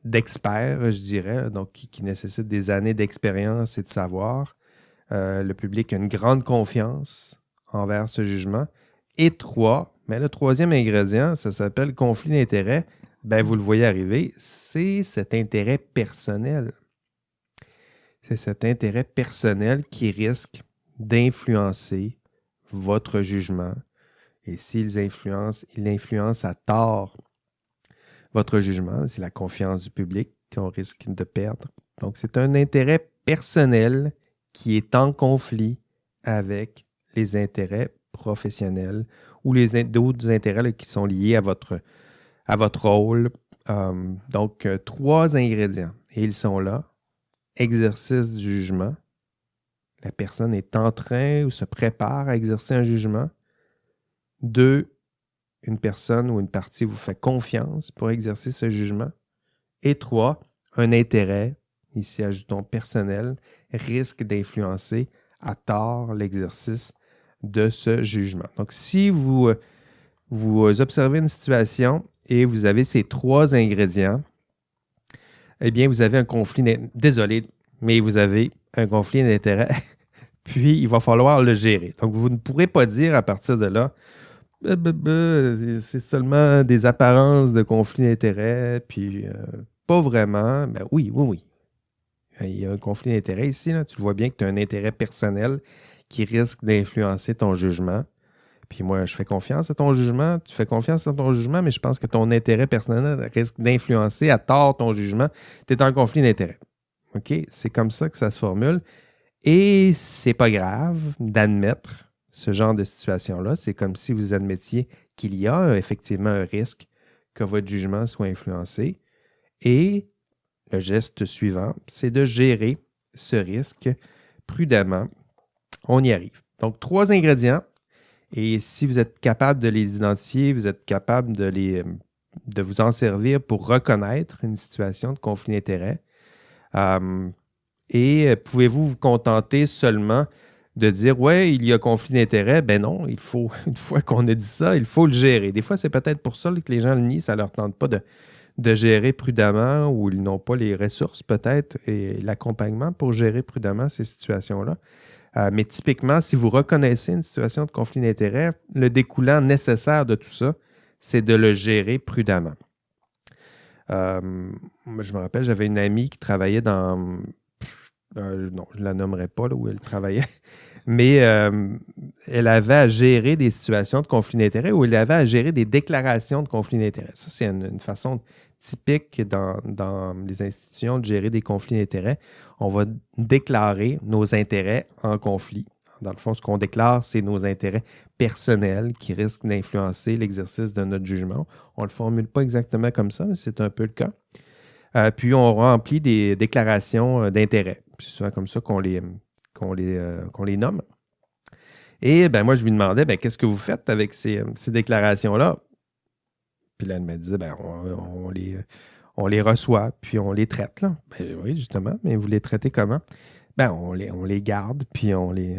d'expert, je dirais, donc qui nécessite des années d'expérience et de savoir. Le public a une grande confiance envers ce jugement. Et 3, mais le troisième ingrédient, ça s'appelle conflit d'intérêts. Vous le voyez arriver, c'est cet intérêt personnel. C'est cet intérêt personnel qui risque d'influencer votre jugement. Et s'ils influencent à tort votre jugement, c'est la confiance du public qu'on risque de perdre. Donc, c'est un intérêt personnel qui est en conflit avec les intérêts professionnels ou d'autres intérêts là, qui sont liés à votre rôle. Donc, 3 ingrédients. Et ils sont là. Exercice du jugement. La personne est en train ou se prépare à exercer un jugement. 2, une personne ou une partie vous fait confiance pour exercer ce jugement. Et 3, un intérêt, ici ajoutons personnel, risque d'influencer à tort l'exercice de ce jugement. Donc, si vous observez une situation et vous avez ces 3 ingrédients, eh bien, vous avez un conflit désolé, mais vous avez un conflit d'intérêt, puis il va falloir le gérer. Donc, vous ne pourrez pas dire à partir de là, c'est seulement des apparences de conflit d'intérêt, puis pas vraiment. Ben oui. Il y a un conflit d'intérêt ici, là. Tu vois bien que tu as un intérêt personnel qui risque d'influencer ton jugement. Puis moi, je fais confiance à ton jugement, tu fais confiance à ton jugement, mais je pense que ton intérêt personnel risque d'influencer à tort ton jugement. Tu es en conflit d'intérêt. OK? C'est comme ça que ça se formule. Et c'est pas grave d'admettre ce genre de situation-là. C'est comme si vous admettiez qu'il y a effectivement un risque que votre jugement soit influencé. Et le geste suivant, c'est de gérer ce risque prudemment. On y arrive. Donc, 3 ingrédients. Et si vous êtes capable de les identifier, vous êtes capable de vous en servir pour reconnaître une situation de conflit d'intérêt. Et pouvez-vous vous contenter seulement de dire « Ouais, il y a conflit d'intérêt », ben non, il faut, une fois qu'on a dit ça, il faut le gérer. Des fois, c'est peut-être pour ça que les gens le nient, ça ne leur tente pas de gérer prudemment ou ils n'ont pas les ressources peut-être et l'accompagnement pour gérer prudemment ces situations-là. Mais typiquement, si vous reconnaissez une situation de conflit d'intérêt, le découlant nécessaire de tout ça, c'est de le gérer prudemment. Je me rappelle, j'avais une amie qui travaillait dans... non, je ne la nommerai pas là où elle travaillait, mais elle avait à gérer des situations de conflit d'intérêt ou elle avait à gérer des déclarations de conflit d'intérêt. Ça, c'est une façon typique dans les institutions de gérer des conflits d'intérêts. On va déclarer nos intérêts en conflit. Dans le fond, ce qu'on déclare, c'est nos intérêts personnels qui risquent d'influencer l'exercice de notre jugement. On ne le formule pas exactement comme ça, mais c'est un peu le cas. Puis, on remplit des déclarations d'intérêt. C'est souvent comme ça qu'on les nomme. Et ben moi, je lui demandais, qu'est-ce que vous faites avec ces déclarations-là? Puis là, elle me disait, on les reçoit, puis on les traite. Là. Ben oui, justement, mais vous les traitez comment? On les garde, puis on les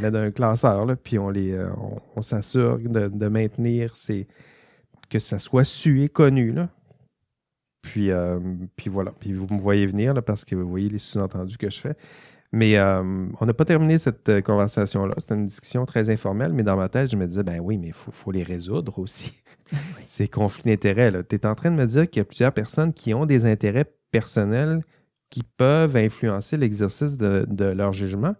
met dans un classeur, là, puis on s'assure de maintenir que ça soit su et connu. Là. Puis voilà. Puis vous me voyez venir là, parce que vous voyez les sous-entendus que je fais. Mais on n'a pas terminé cette conversation-là. C'était une discussion très informelle, mais dans ma tête, je me disais, ben oui, mais il faut les résoudre aussi. Oui. Ces conflits d'intérêts. Tu es en train de me dire qu'il y a plusieurs personnes qui ont des intérêts personnels qui peuvent influencer l'exercice de leur jugement.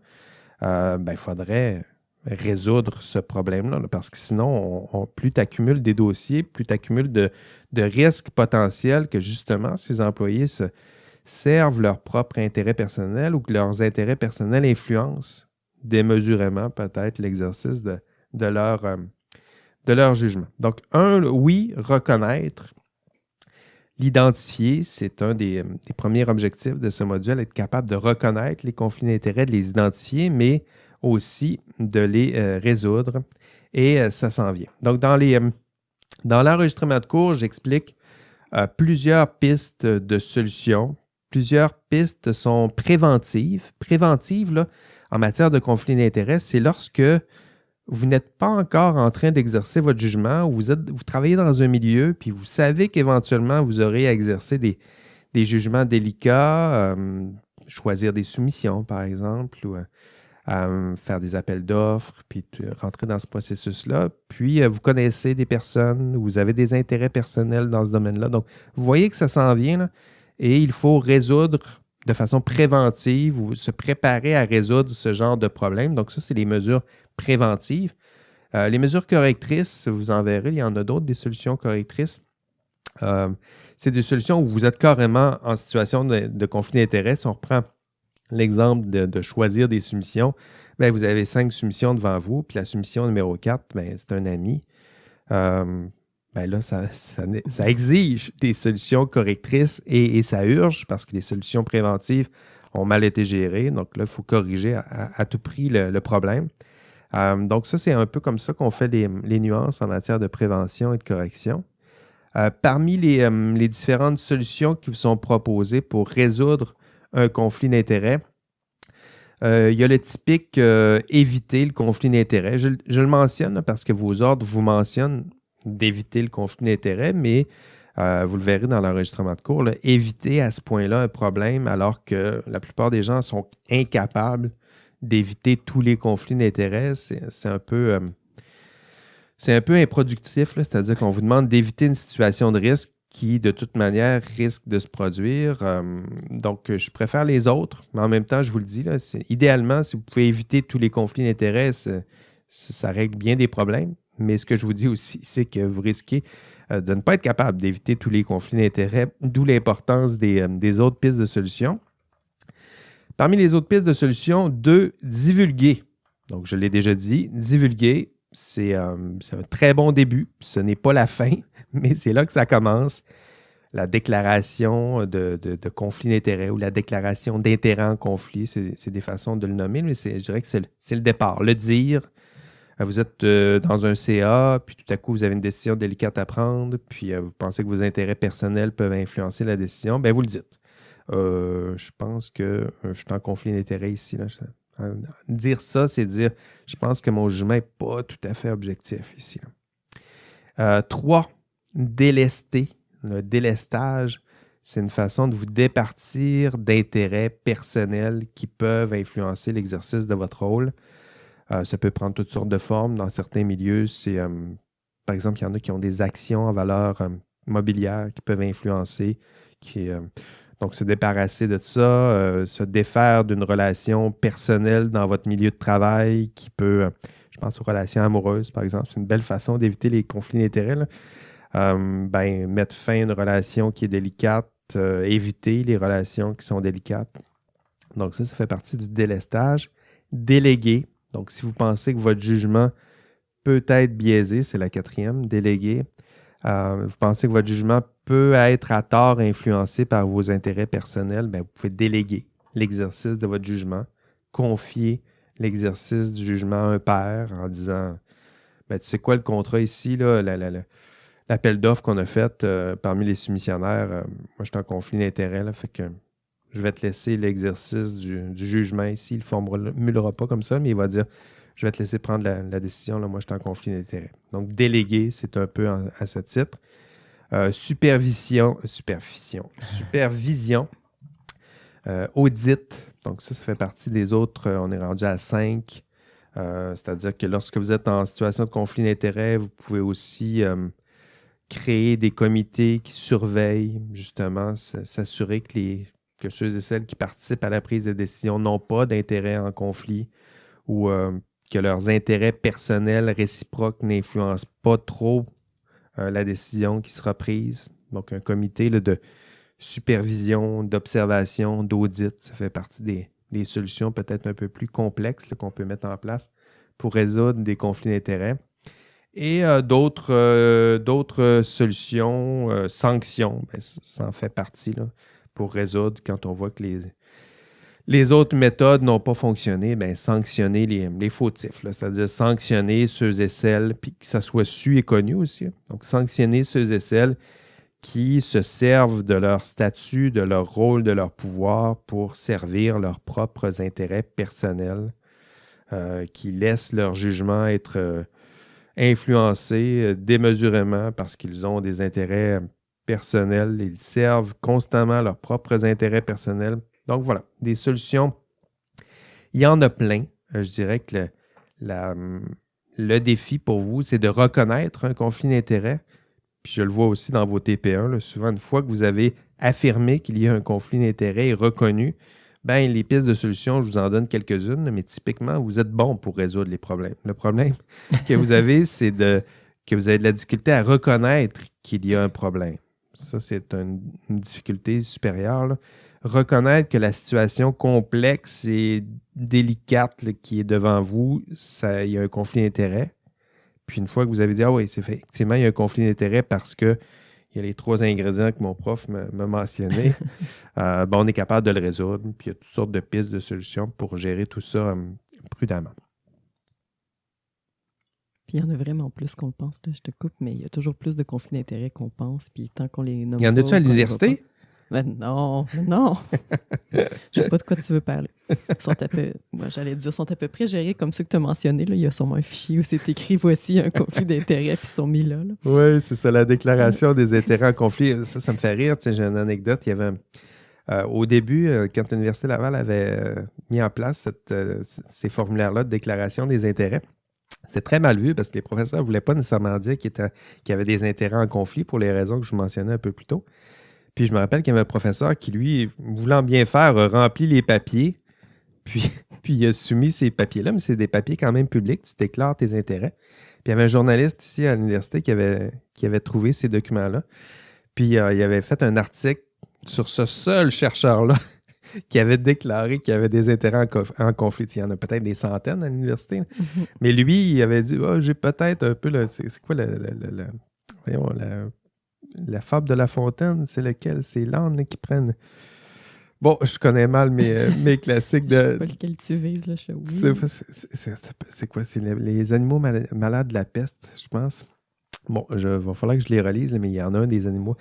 Il faudrait résoudre ce problème-là, parce que sinon, plus tu accumules des dossiers, plus tu accumules de risques potentiels que justement ces employés servent leur propre intérêt personnel ou que leurs intérêts personnels influencent démesurément peut-être l'exercice de leur jugement. Donc, oui, reconnaître, l'identifier, c'est un des premiers objectifs de ce module, être capable de reconnaître les conflits d'intérêts, de les identifier, mais aussi de les résoudre. Et ça s'en vient. Donc, dans l'enregistrement de cours, j'explique plusieurs pistes de solutions. Plusieurs pistes sont préventives. Préventives, là, en matière de conflit d'intérêts, c'est lorsque vous n'êtes pas encore en train d'exercer votre jugement, ou vous travaillez dans un milieu, puis vous savez qu'éventuellement, vous aurez à exercer des jugements délicats, choisir des soumissions, par exemple, ou faire des appels d'offres, puis rentrer dans ce processus-là. Puis, vous connaissez des personnes, vous avez des intérêts personnels dans ce domaine-là. Donc, vous voyez que ça s'en vient, là, et il faut résoudre de façon préventive ou se préparer à résoudre ce genre de problème. Donc ça, c'est les mesures préventives. Les mesures correctrices, vous en verrez, il y en a d'autres, des solutions correctrices. C'est des solutions où vous êtes carrément en situation de conflit d'intérêts. Si on reprend l'exemple de choisir des soumissions, bien, vous avez 5 soumissions devant vous, puis la soumission numéro 4, bien, c'est un ami. Ben là, ça exige des solutions correctrices et ça urge parce que les solutions préventives ont mal été gérées. Donc là, il faut corriger à tout prix le problème. Donc ça, c'est un peu comme ça qu'on fait les nuances en matière de prévention et de correction. Parmi les différentes solutions qui vous sont proposées pour résoudre un conflit d'intérêts, il y a le typique éviter le conflit d'intérêts. Je le mentionne parce que vos ordres vous mentionnent d'éviter le conflit d'intérêts, mais vous le verrez dans l'enregistrement de cours, là, éviter à ce point-là un problème alors que la plupart des gens sont incapables d'éviter tous les conflits d'intérêts, c'est un peu improductif, là, c'est-à-dire qu'on vous demande d'éviter une situation de risque qui, de toute manière, risque de se produire. Donc, je préfère les autres, mais en même temps, je vous le dis, là, idéalement, si vous pouvez éviter tous les conflits d'intérêts, ça règle bien des problèmes. Mais ce que je vous dis aussi, c'est que vous risquez de ne pas être capable d'éviter tous les conflits d'intérêts, d'où l'importance des autres pistes de solutions. Parmi les autres pistes de solutions, divulguer. Donc, je l'ai déjà dit, divulguer, c'est un très bon début. Ce n'est pas la fin, mais c'est là que ça commence. La déclaration de conflit d'intérêt ou la déclaration d'intérêt en conflit, c'est des façons de le nommer, mais je dirais que c'est le départ. Le dire, vous êtes dans un CA, puis tout à coup, vous avez une décision délicate à prendre, puis vous pensez que vos intérêts personnels peuvent influencer la décision, bien, vous le dites. Je pense que je suis en conflit d'intérêts ici. Là. Dire ça, c'est dire, je pense que mon jugement n'est pas tout à fait objectif ici. 3, délester. Le délestage, c'est une façon de vous départir d'intérêts personnels qui peuvent influencer l'exercice de votre rôle. Ça peut prendre toutes sortes de formes. Dans certains milieux, c'est, par exemple, il y en a qui ont des actions en valeur mobilière qui peuvent influencer, donc se débarrasser de ça, se défaire d'une relation personnelle dans votre milieu de travail qui peut, je pense aux relations amoureuses, par exemple, c'est une belle façon d'éviter les conflits d'intérêts. Mettre fin à une relation qui est délicate, éviter les relations qui sont délicates. Donc ça fait partie du délestage. Déléguer. Donc, si vous pensez que votre jugement peut être biaisé, c'est la 4e, déléguer. Vous pensez que votre jugement peut être à tort influencé par vos intérêts personnels, bien, vous pouvez déléguer l'exercice de votre jugement, confier l'exercice du jugement à un père en disant tu sais quoi, le contrat ici, là, l'appel d'offres qu'on a fait parmi les soumissionnaires, moi, je suis en conflit d'intérêts, là, fait que je vais te laisser l'exercice du jugement ici. Il ne formulera pas comme ça, mais il va dire je vais te laisser prendre la décision. Là, moi, je suis en conflit d'intérêts. Donc, déléguer, c'est un peu à ce titre. Supervision. Audit. Donc, ça fait partie des autres. On est rendu à 5. C'est-à-dire que lorsque vous êtes en situation de conflit d'intérêts, vous pouvez aussi créer des comités qui surveillent, justement, s'assurer que ceux et celles qui participent à la prise de décision n'ont pas d'intérêt en conflit ou que leurs intérêts personnels réciproques n'influencent pas trop la décision qui sera prise. Donc, un comité là, de supervision, d'observation, d'audit, ça fait partie des solutions peut-être un peu plus complexes là, qu'on peut mettre en place pour résoudre des conflits d'intérêts. Et d'autres solutions, sanctions, ça en fait partie là, pour résoudre quand on voit que les autres méthodes n'ont pas fonctionné, sanctionner les fautifs, là, c'est-à-dire sanctionner ceux et celles, puis que ça soit su et connu aussi. Donc, sanctionner ceux et celles qui se servent de leur statut, de leur rôle, de leur pouvoir pour servir leurs propres intérêts personnels, qui laissent leur jugement être influencés démesurément parce qu'ils ont des intérêts personnels. Ils servent constamment leurs propres intérêts personnels. Donc voilà, des solutions. Il y en a plein. Je dirais que le défi pour vous, c'est de reconnaître un conflit d'intérêts puis je le vois aussi dans vos TP1, là, souvent, une fois que vous avez affirmé qu'il y a un conflit d'intérêts et reconnu, ben les pistes de solution, je vous en donne quelques-unes, mais typiquement, vous êtes bon pour résoudre les problèmes. Le problème que vous avez, c'est que vous avez de la difficulté à reconnaître qu'il y a un problème. Ça, c'est une difficulté supérieure, là. Reconnaître que la situation complexe et délicate là, qui est devant vous, il y a un conflit d'intérêts. Puis une fois que vous avez dit, ah oui, c'est effectivement, il y a un conflit d'intérêts parce que il y a les 3 ingrédients que mon prof m'a mentionnés, on est capable de le résoudre. Puis il y a toutes sortes de pistes de solutions pour gérer tout ça prudemment. Puis il y en a vraiment plus qu'on le pense, là, je te coupe, mais il y a toujours plus de conflits d'intérêts qu'on pense, puis tant qu'on les nomme Il y en a-tu à l'université? Mais non. Je sais pas de quoi tu veux parler. Moi, j'allais dire, sont à peu près gérés comme ceux que tu as mentionnés. Là. Il y a sûrement un fichier où c'est écrit, voici un conflit d'intérêts, puis ils sont mis là. Oui, c'est ça, la déclaration des intérêts en conflit. Ça me fait rire. Tu sais, j'ai une anecdote. Il y avait au début, quand l'Université Laval avait mis en place ces formulaires-là de déclaration des intérêts, c'était très mal vu parce que les professeurs ne voulaient pas nécessairement dire qu'il y avait des intérêts en conflit pour les raisons que je vous mentionnais un peu plus tôt. Puis je me rappelle qu'il y avait un professeur qui, lui, voulant bien faire, a rempli les papiers, puis il a soumis ces papiers-là, mais c'est des papiers quand même publics, tu déclares tes intérêts. Puis il y avait un journaliste ici à l'université qui avait trouvé ces documents-là, puis il avait fait un article sur ce seul chercheur-là qui avait déclaré qu'il y avait des intérêts en conflit. Il y en a peut-être des centaines à l'université, mais lui, il avait dit « j'ai peut-être un peu... C'est quoi la fable de La Fontaine, c'est lequel? C'est l'âne qui prennent... Bon, je connais mal mes classiques de... Je sais pas lequel tu vises, là. C'est quoi? C'est les animaux malades de la peste, je pense. Bon, va falloir que je les relise, là, mais il y en a un des animaux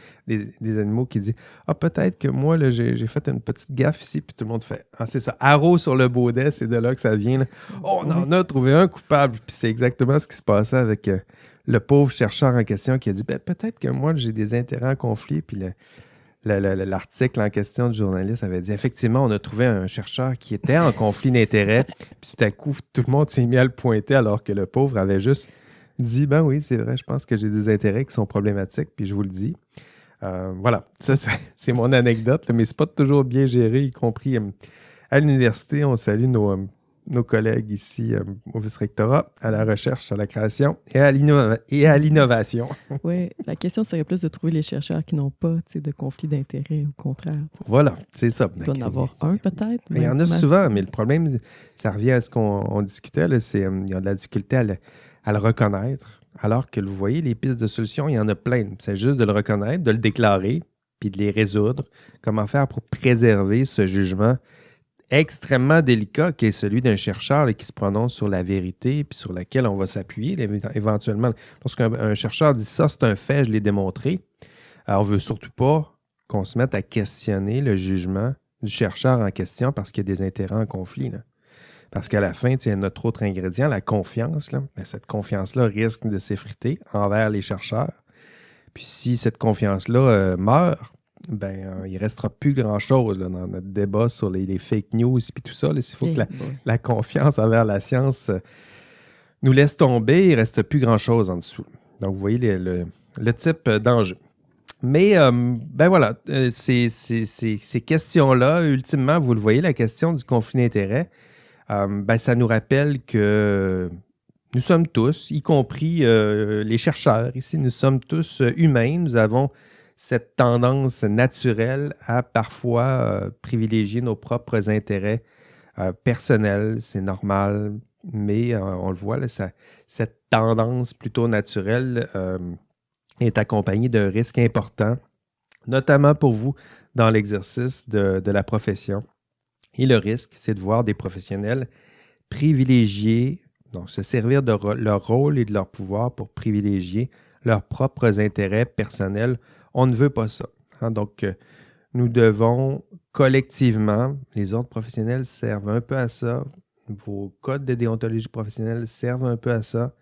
qui dit « Ah, peut-être que moi, là, j'ai fait une petite gaffe ici. » Puis tout le monde fait « Ah, c'est ça, haro sur le baudet, c'est de là que ça vient. » Oh, on en a trouvé un coupable. Puis c'est exactement ce qui se passait avec le pauvre chercheur en question qui a dit « Peut-être que moi, j'ai des intérêts en conflit. » Puis l'article en question du journaliste avait dit « Effectivement, on a trouvé un chercheur qui était en conflit d'intérêts. » Puis tout à coup, tout le monde s'est mis à le pointer alors que le pauvre avait juste dit « Ben oui, c'est vrai, je pense que j'ai des intérêts qui sont problématiques, puis je vous le dis. » Voilà, ça, c'est mon anecdote, mais c'est pas toujours bien géré, y compris à l'université. On salue nos collègues ici au vice-rectorat, à la recherche, à la création et à l'innovation. Oui, la question serait plus de trouver les chercheurs qui n'ont pas de conflit d'intérêt, au contraire. Voilà, c'est ça. Il doit en avoir un peut-être. Il y en a souvent, mais le problème, ça revient à ce qu'on discutait, là, c'est il y a de la difficulté à le reconnaître, alors que vous voyez, les pistes de solutions, il y en a plein. C'est juste de le reconnaître, de le déclarer, puis de les résoudre. Comment faire pour préserver ce jugement extrêmement délicat qui est celui d'un chercheur là, qui se prononce sur la vérité puis sur laquelle on va s'appuyer éventuellement. Lorsqu'un chercheur dit ça, c'est un fait, je l'ai démontré. Alors, on ne veut surtout pas qu'on se mette à questionner le jugement du chercheur en question parce qu'il y a des intérêts en conflit, là. Parce qu'à la fin, il y a notre autre ingrédient, la confiance. Là. Ben, cette confiance-là risque de s'effriter envers les chercheurs. Puis si cette confiance-là meurt, il ne restera plus grand-chose là, dans notre débat sur les fake news et tout ça. Il faut que la confiance envers la science nous laisse tomber. Il ne reste plus grand-chose en dessous. Donc, vous voyez le type d'enjeu. Mais, voilà, ces questions-là, ultimement, vous le voyez, la question du conflit d'intérêts, ça nous rappelle que nous sommes tous, y compris les chercheurs ici, nous sommes tous humains. Nous avons cette tendance naturelle à parfois privilégier nos propres intérêts personnels. C'est normal, mais on le voit, là, cette tendance plutôt naturelle est accompagnée d'un risque important, notamment pour vous dans l'exercice de la profession. Et le risque, c'est de voir des professionnels privilégier, donc se servir de leur rôle et de leur pouvoir pour privilégier leurs propres intérêts personnels. On ne veut pas ça. Hein? Donc, nous devons collectivement, les ordres professionnels servent un peu à ça, vos codes de déontologie professionnelle servent un peu à ça,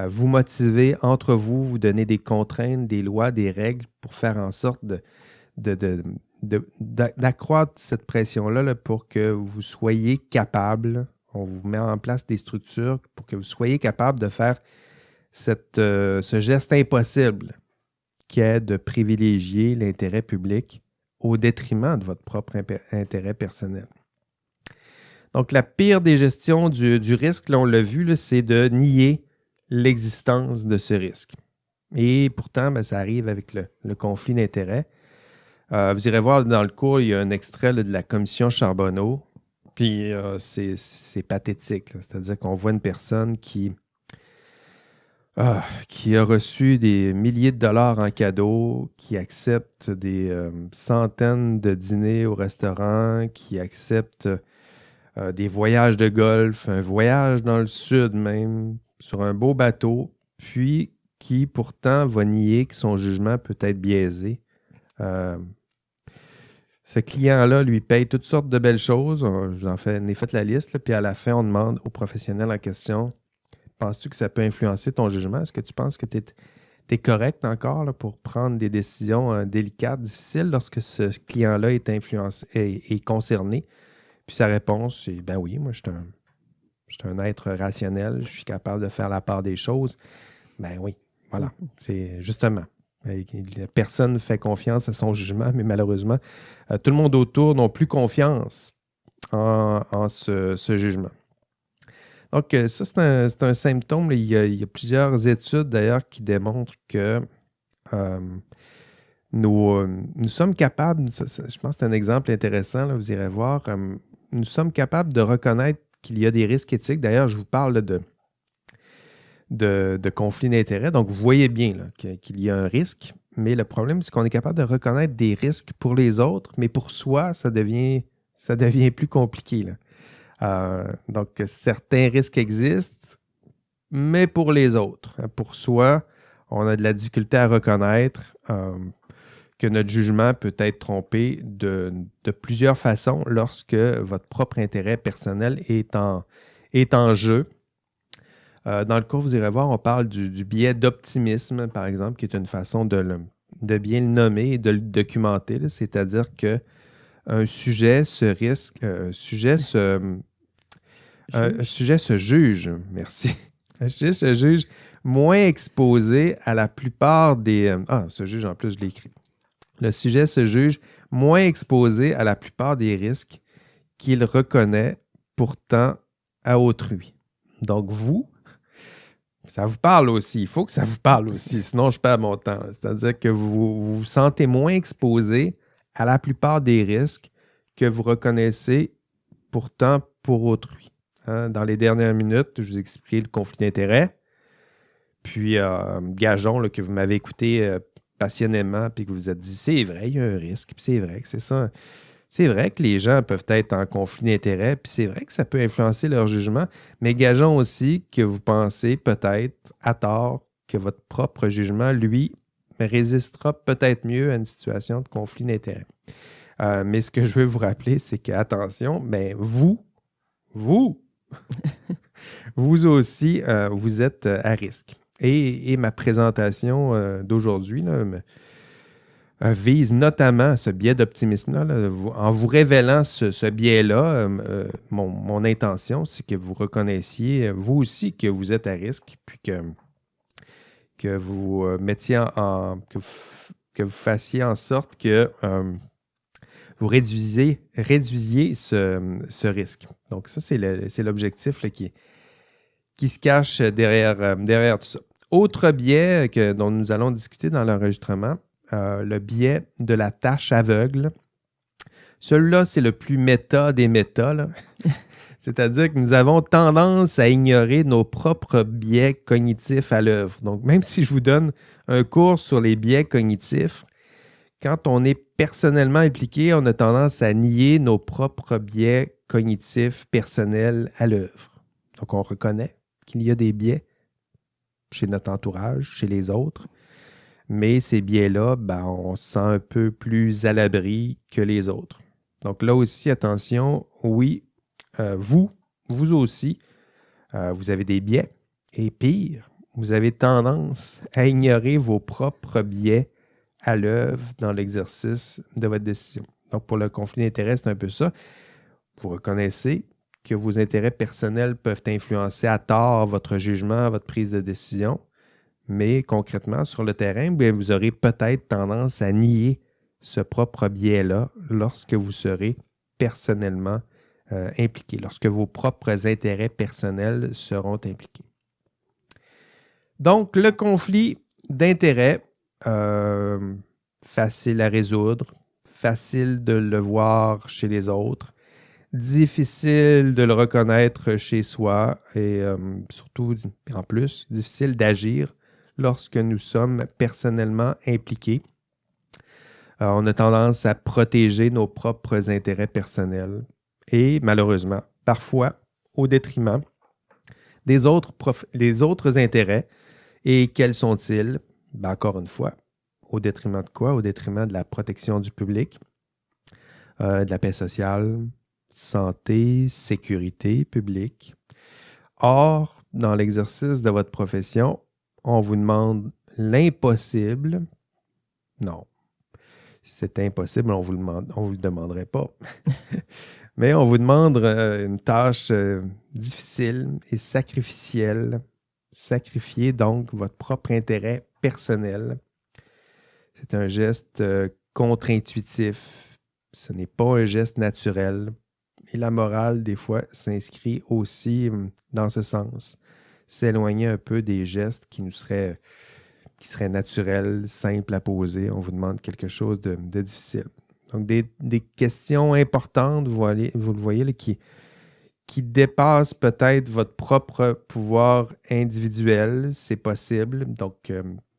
vous motiver entre vous, vous donner des contraintes, des lois, des règles pour faire en sorte d'accroître cette pression-là là, pour que vous soyez capable, on vous met en place des structures pour que vous soyez capable de faire ce geste impossible est de privilégier l'intérêt public au détriment de votre propre intérêt personnel. Donc, la pire des gestions du risque, là, on l'a vu, là, c'est de nier l'existence de ce risque. Et pourtant, ça arrive avec le conflit d'intérêts. Vous irez voir dans le cours, il y a un extrait là, de la commission Charbonneau. Puis c'est pathétique. Là. C'est-à-dire qu'on voit une personne qui a reçu des milliers de dollars en cadeau, qui accepte des centaines de dîners au restaurant, qui accepte des voyages de golf, un voyage dans le sud même, sur un beau bateau, puis qui pourtant va nier que son jugement peut être biaisé. Ce client-là lui paye toutes sortes de belles choses. Je vous en ai fait la liste. Là, puis à la fin, on demande au professionnel en question, penses-tu que ça peut influencer ton jugement? Est-ce que tu penses que tu es correct encore là, pour prendre des décisions délicates, difficiles lorsque ce client-là est influencé, est concerné? Puis sa réponse, c'est ben oui, moi je suis un être rationnel, je suis capable de faire la part des choses. Ben oui, voilà. C'est justement. Personne ne fait confiance à son jugement, mais malheureusement, tout le monde autour n'a plus confiance en ce jugement. Donc, ça, c'est un symptôme. Là. Il y a plusieurs études, d'ailleurs, qui démontrent que nous sommes capables, je pense que c'est un exemple intéressant, là, vous irez voir, nous sommes capables de reconnaître qu'il y a des risques éthiques. D'ailleurs, je vous parle de conflits d'intérêts. Donc, vous voyez bien là, qu'il y a un risque, mais le problème, c'est qu'on est capable de reconnaître des risques pour les autres, mais pour soi, ça devient plus compliqué. Là. Donc, certains risques existent, mais pour les autres. Pour soi, on a de la difficulté à reconnaître que notre jugement peut être trompé de plusieurs façons lorsque votre propre intérêt personnel est en jeu. Dans le cours, vous irez voir, on parle du biais d'optimisme, par exemple, qui est une façon de bien le nommer et de le documenter. Là. C'est-à-dire qu'un sujet se juge, merci. Un sujet se juge moins exposé à la plupart des... se juge en plus, je l'ai écrit. Le sujet se juge moins exposé à la plupart des risques qu'il reconnaît pourtant à autrui. Donc, ça vous parle aussi. Il faut que ça vous parle aussi, sinon je perds mon temps. C'est-à-dire que vous vous sentez moins exposé à la plupart des risques que vous reconnaissez pourtant pour autrui. Hein? Dans les dernières minutes, je vous ai expliqué le conflit d'intérêts. Puis, gageons là, que vous m'avez écouté passionnément puis que vous vous êtes dit, c'est vrai, il y a un risque. Puis c'est vrai que c'est ça. C'est vrai que les gens peuvent être en conflit d'intérêts, puis c'est vrai que ça peut influencer leur jugement, mais gageons aussi que vous pensez peut-être à tort que votre propre jugement, lui, résistera peut-être mieux à une situation de conflit d'intérêts. Mais ce que je veux vous rappeler, c'est que, attention, ben vous aussi, vous êtes à risque. Et ma présentation d'aujourd'hui, là, vise notamment ce biais d'optimisme-là. Là, en vous révélant ce biais-là, mon intention, c'est que vous reconnaissiez, vous aussi, que vous êtes à risque, puis que vous mettiez que vous fassiez en sorte que vous réduisiez ce risque. Donc ça, c'est l'objectif là, qui se cache derrière tout ça. Autre biais dont nous allons discuter dans l'enregistrement, le biais de la tâche aveugle. Celui-là, c'est le plus méta des méta. Là. C'est-à-dire que nous avons tendance à ignorer nos propres biais cognitifs à l'œuvre. Donc, même si je vous donne un cours sur les biais cognitifs, quand on est personnellement impliqué, on a tendance à nier nos propres biais cognitifs personnels à l'œuvre. Donc, on reconnaît qu'il y a des biais chez notre entourage, chez les autres. Mais ces biais-là, on se sent un peu plus à l'abri que les autres. Donc là aussi, attention, oui, vous aussi, vous avez des biais. Et pire, vous avez tendance à ignorer vos propres biais à l'œuvre dans l'exercice de votre décision. Donc pour le conflit d'intérêts, c'est un peu ça. Vous reconnaissez que vos intérêts personnels peuvent influencer à tort votre jugement, votre prise de décision. Mais concrètement, sur le terrain, bien, vous aurez peut-être tendance à nier ce propre biais-là lorsque vous serez personnellement impliqué, lorsque vos propres intérêts personnels seront impliqués. Donc, le conflit d'intérêts, facile à résoudre, facile de le voir chez les autres, difficile de le reconnaître chez soi et surtout, en plus, difficile d'agir lorsque nous sommes personnellement impliqués. On a tendance à protéger nos propres intérêts personnels et malheureusement, parfois au détriment des autres intérêts. Et quels sont-ils? Ben, encore une fois, au détriment de quoi? Au détriment de la protection du public, de la paix sociale, santé, sécurité publique. Or, dans l'exercice de votre profession, on vous demande l'impossible. Non, si c'était impossible, on vous le demanderait pas. Mais on vous demande une tâche difficile et sacrificielle. Sacrifier donc votre propre intérêt personnel. C'est un geste contre-intuitif. Ce n'est pas un geste naturel. Et la morale, des fois, s'inscrit aussi dans ce sens. S'éloigner un peu des gestes qui seraient naturels, simples à poser. On vous demande quelque chose de difficile. Donc, des questions importantes, vous le voyez, là, qui dépassent peut-être votre propre pouvoir individuel. C'est possible. Donc,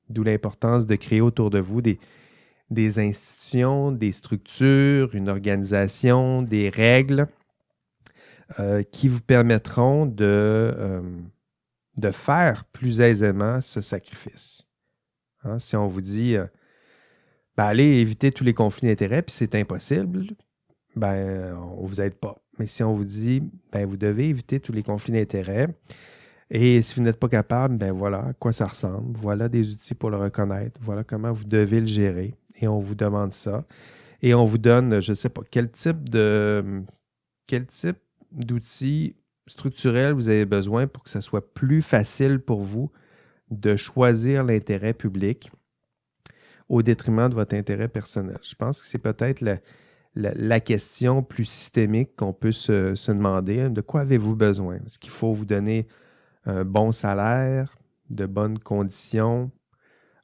d'où l'importance de créer autour de vous des institutions, des structures, une organisation, des règles qui vous permettront de faire plus aisément ce sacrifice. Hein, si on vous dit allez éviter tous les conflits d'intérêts, puis c'est impossible, on ne vous aide pas. Mais si on vous dit vous devez éviter tous les conflits d'intérêts, et si vous n'êtes pas capable, voilà à quoi ça ressemble, voilà des outils pour le reconnaître, voilà comment vous devez le gérer, et on vous demande ça. Et on vous donne, je ne sais pas, quel type d'outils structurels vous avez besoin pour que ça soit plus facile pour vous de choisir l'intérêt public au détriment de votre intérêt personnel. Je pense que c'est peut-être la question plus systémique qu'on peut se demander. De quoi avez-vous besoin? Est-ce qu'il faut vous donner un bon salaire, de bonnes conditions,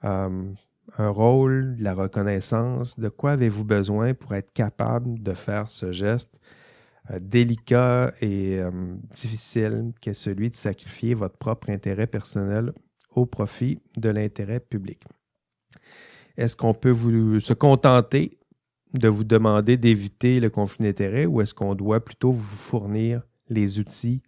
un rôle, de la reconnaissance? De quoi avez-vous besoin pour être capable de faire ce geste délicat et difficile qu'est celui de sacrifier votre propre intérêt personnel au profit de l'intérêt public? Est-ce qu'on peut se contenter de vous demander d'éviter le conflit d'intérêts ou est-ce qu'on doit plutôt vous fournir les outils,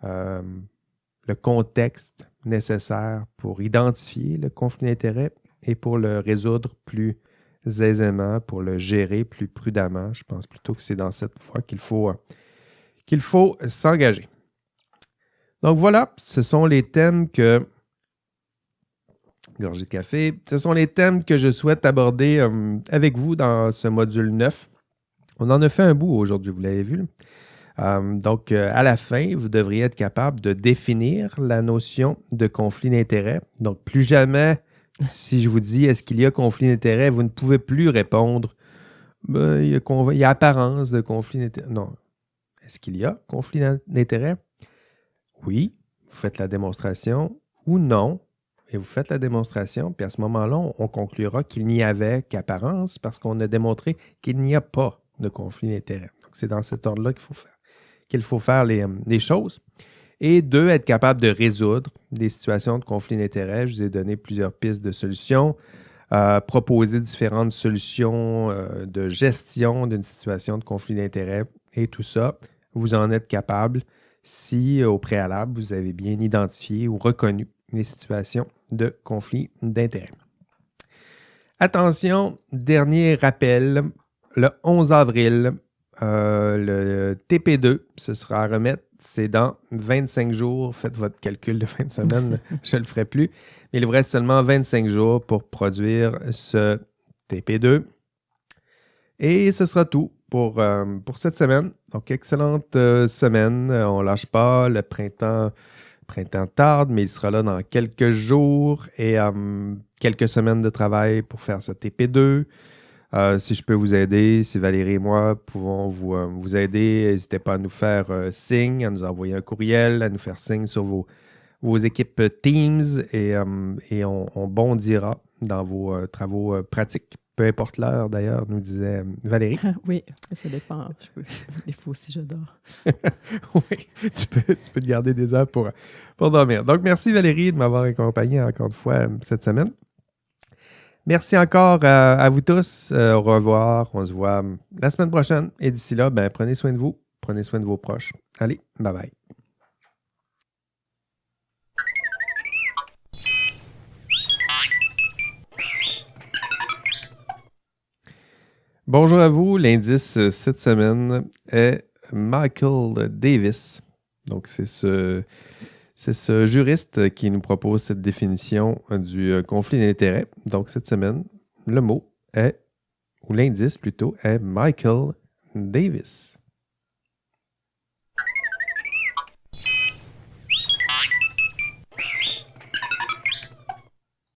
le contexte nécessaire pour identifier le conflit d'intérêts et pour le résoudre plus aisément, pour le gérer plus prudemment? Je pense plutôt que c'est dans cette voie qu'il faut s'engager. Donc voilà, ce sont les thèmes gorgée de café. Ce sont les thèmes que je souhaite aborder avec vous dans ce module 9. On en a fait un bout aujourd'hui, vous l'avez vu. Donc, à la fin, vous devriez être capable de définir la notion de conflit d'intérêt. Donc, plus jamais, si je vous dis « est-ce qu'il y a conflit d'intérêt », vous ne pouvez plus répondre « il y a apparence de conflit d'intérêt ». Non. Est-ce qu'il y a conflit d'intérêt? Oui, vous faites la démonstration ou non. Et vous faites la démonstration, puis à ce moment-là, on conclura qu'il n'y avait qu'apparence parce qu'on a démontré qu'il n'y a pas de conflit d'intérêt. Donc, c'est dans cet ordre-là qu'il faut faire les choses. Et 2, être capable de résoudre des situations de conflit d'intérêt. Je vous ai donné plusieurs pistes de solutions, proposer différentes solutions de gestion d'une situation de conflit d'intérêt. Et tout ça, vous en êtes capable si, au préalable, vous avez bien identifié ou reconnu les situations de conflit d'intérêt. Attention, dernier rappel, le 11 avril, le TP2, ce sera à remettre, c'est dans 25 jours. Faites votre calcul de fin de semaine, je ne le ferai plus. Mais il vous reste seulement 25 jours pour produire ce TP2. Et ce sera tout pour cette semaine. Donc, excellente semaine. On ne lâche pas. Le printemps printemps tarde, mais il sera là dans quelques jours et quelques semaines de travail pour faire ce TP2. Si je peux vous aider, si Valérie et moi pouvons vous aider, n'hésitez pas à nous faire signe, à nous envoyer un courriel, à nous faire signe sur vos équipes Teams et on bondira dans vos travaux pratiques. Peu importe l'heure, d'ailleurs, nous disait Valérie. Oui, ça dépend. Des fois aussi, j'adore. Oui, tu peux te garder des heures pour dormir. Donc, merci Valérie de m'avoir accompagné encore une fois cette semaine. Merci encore à vous tous. Au revoir. On se voit la semaine prochaine. Et d'ici là, prenez soin de vous. Prenez soin de vos proches. Allez, bye bye. Bonjour à vous. L'indice cette semaine est Michael Davis. Donc, c'est ce juriste qui nous propose cette définition du conflit d'intérêts. Donc, cette semaine, le mot est, ou l'indice plutôt, est Michael Davis.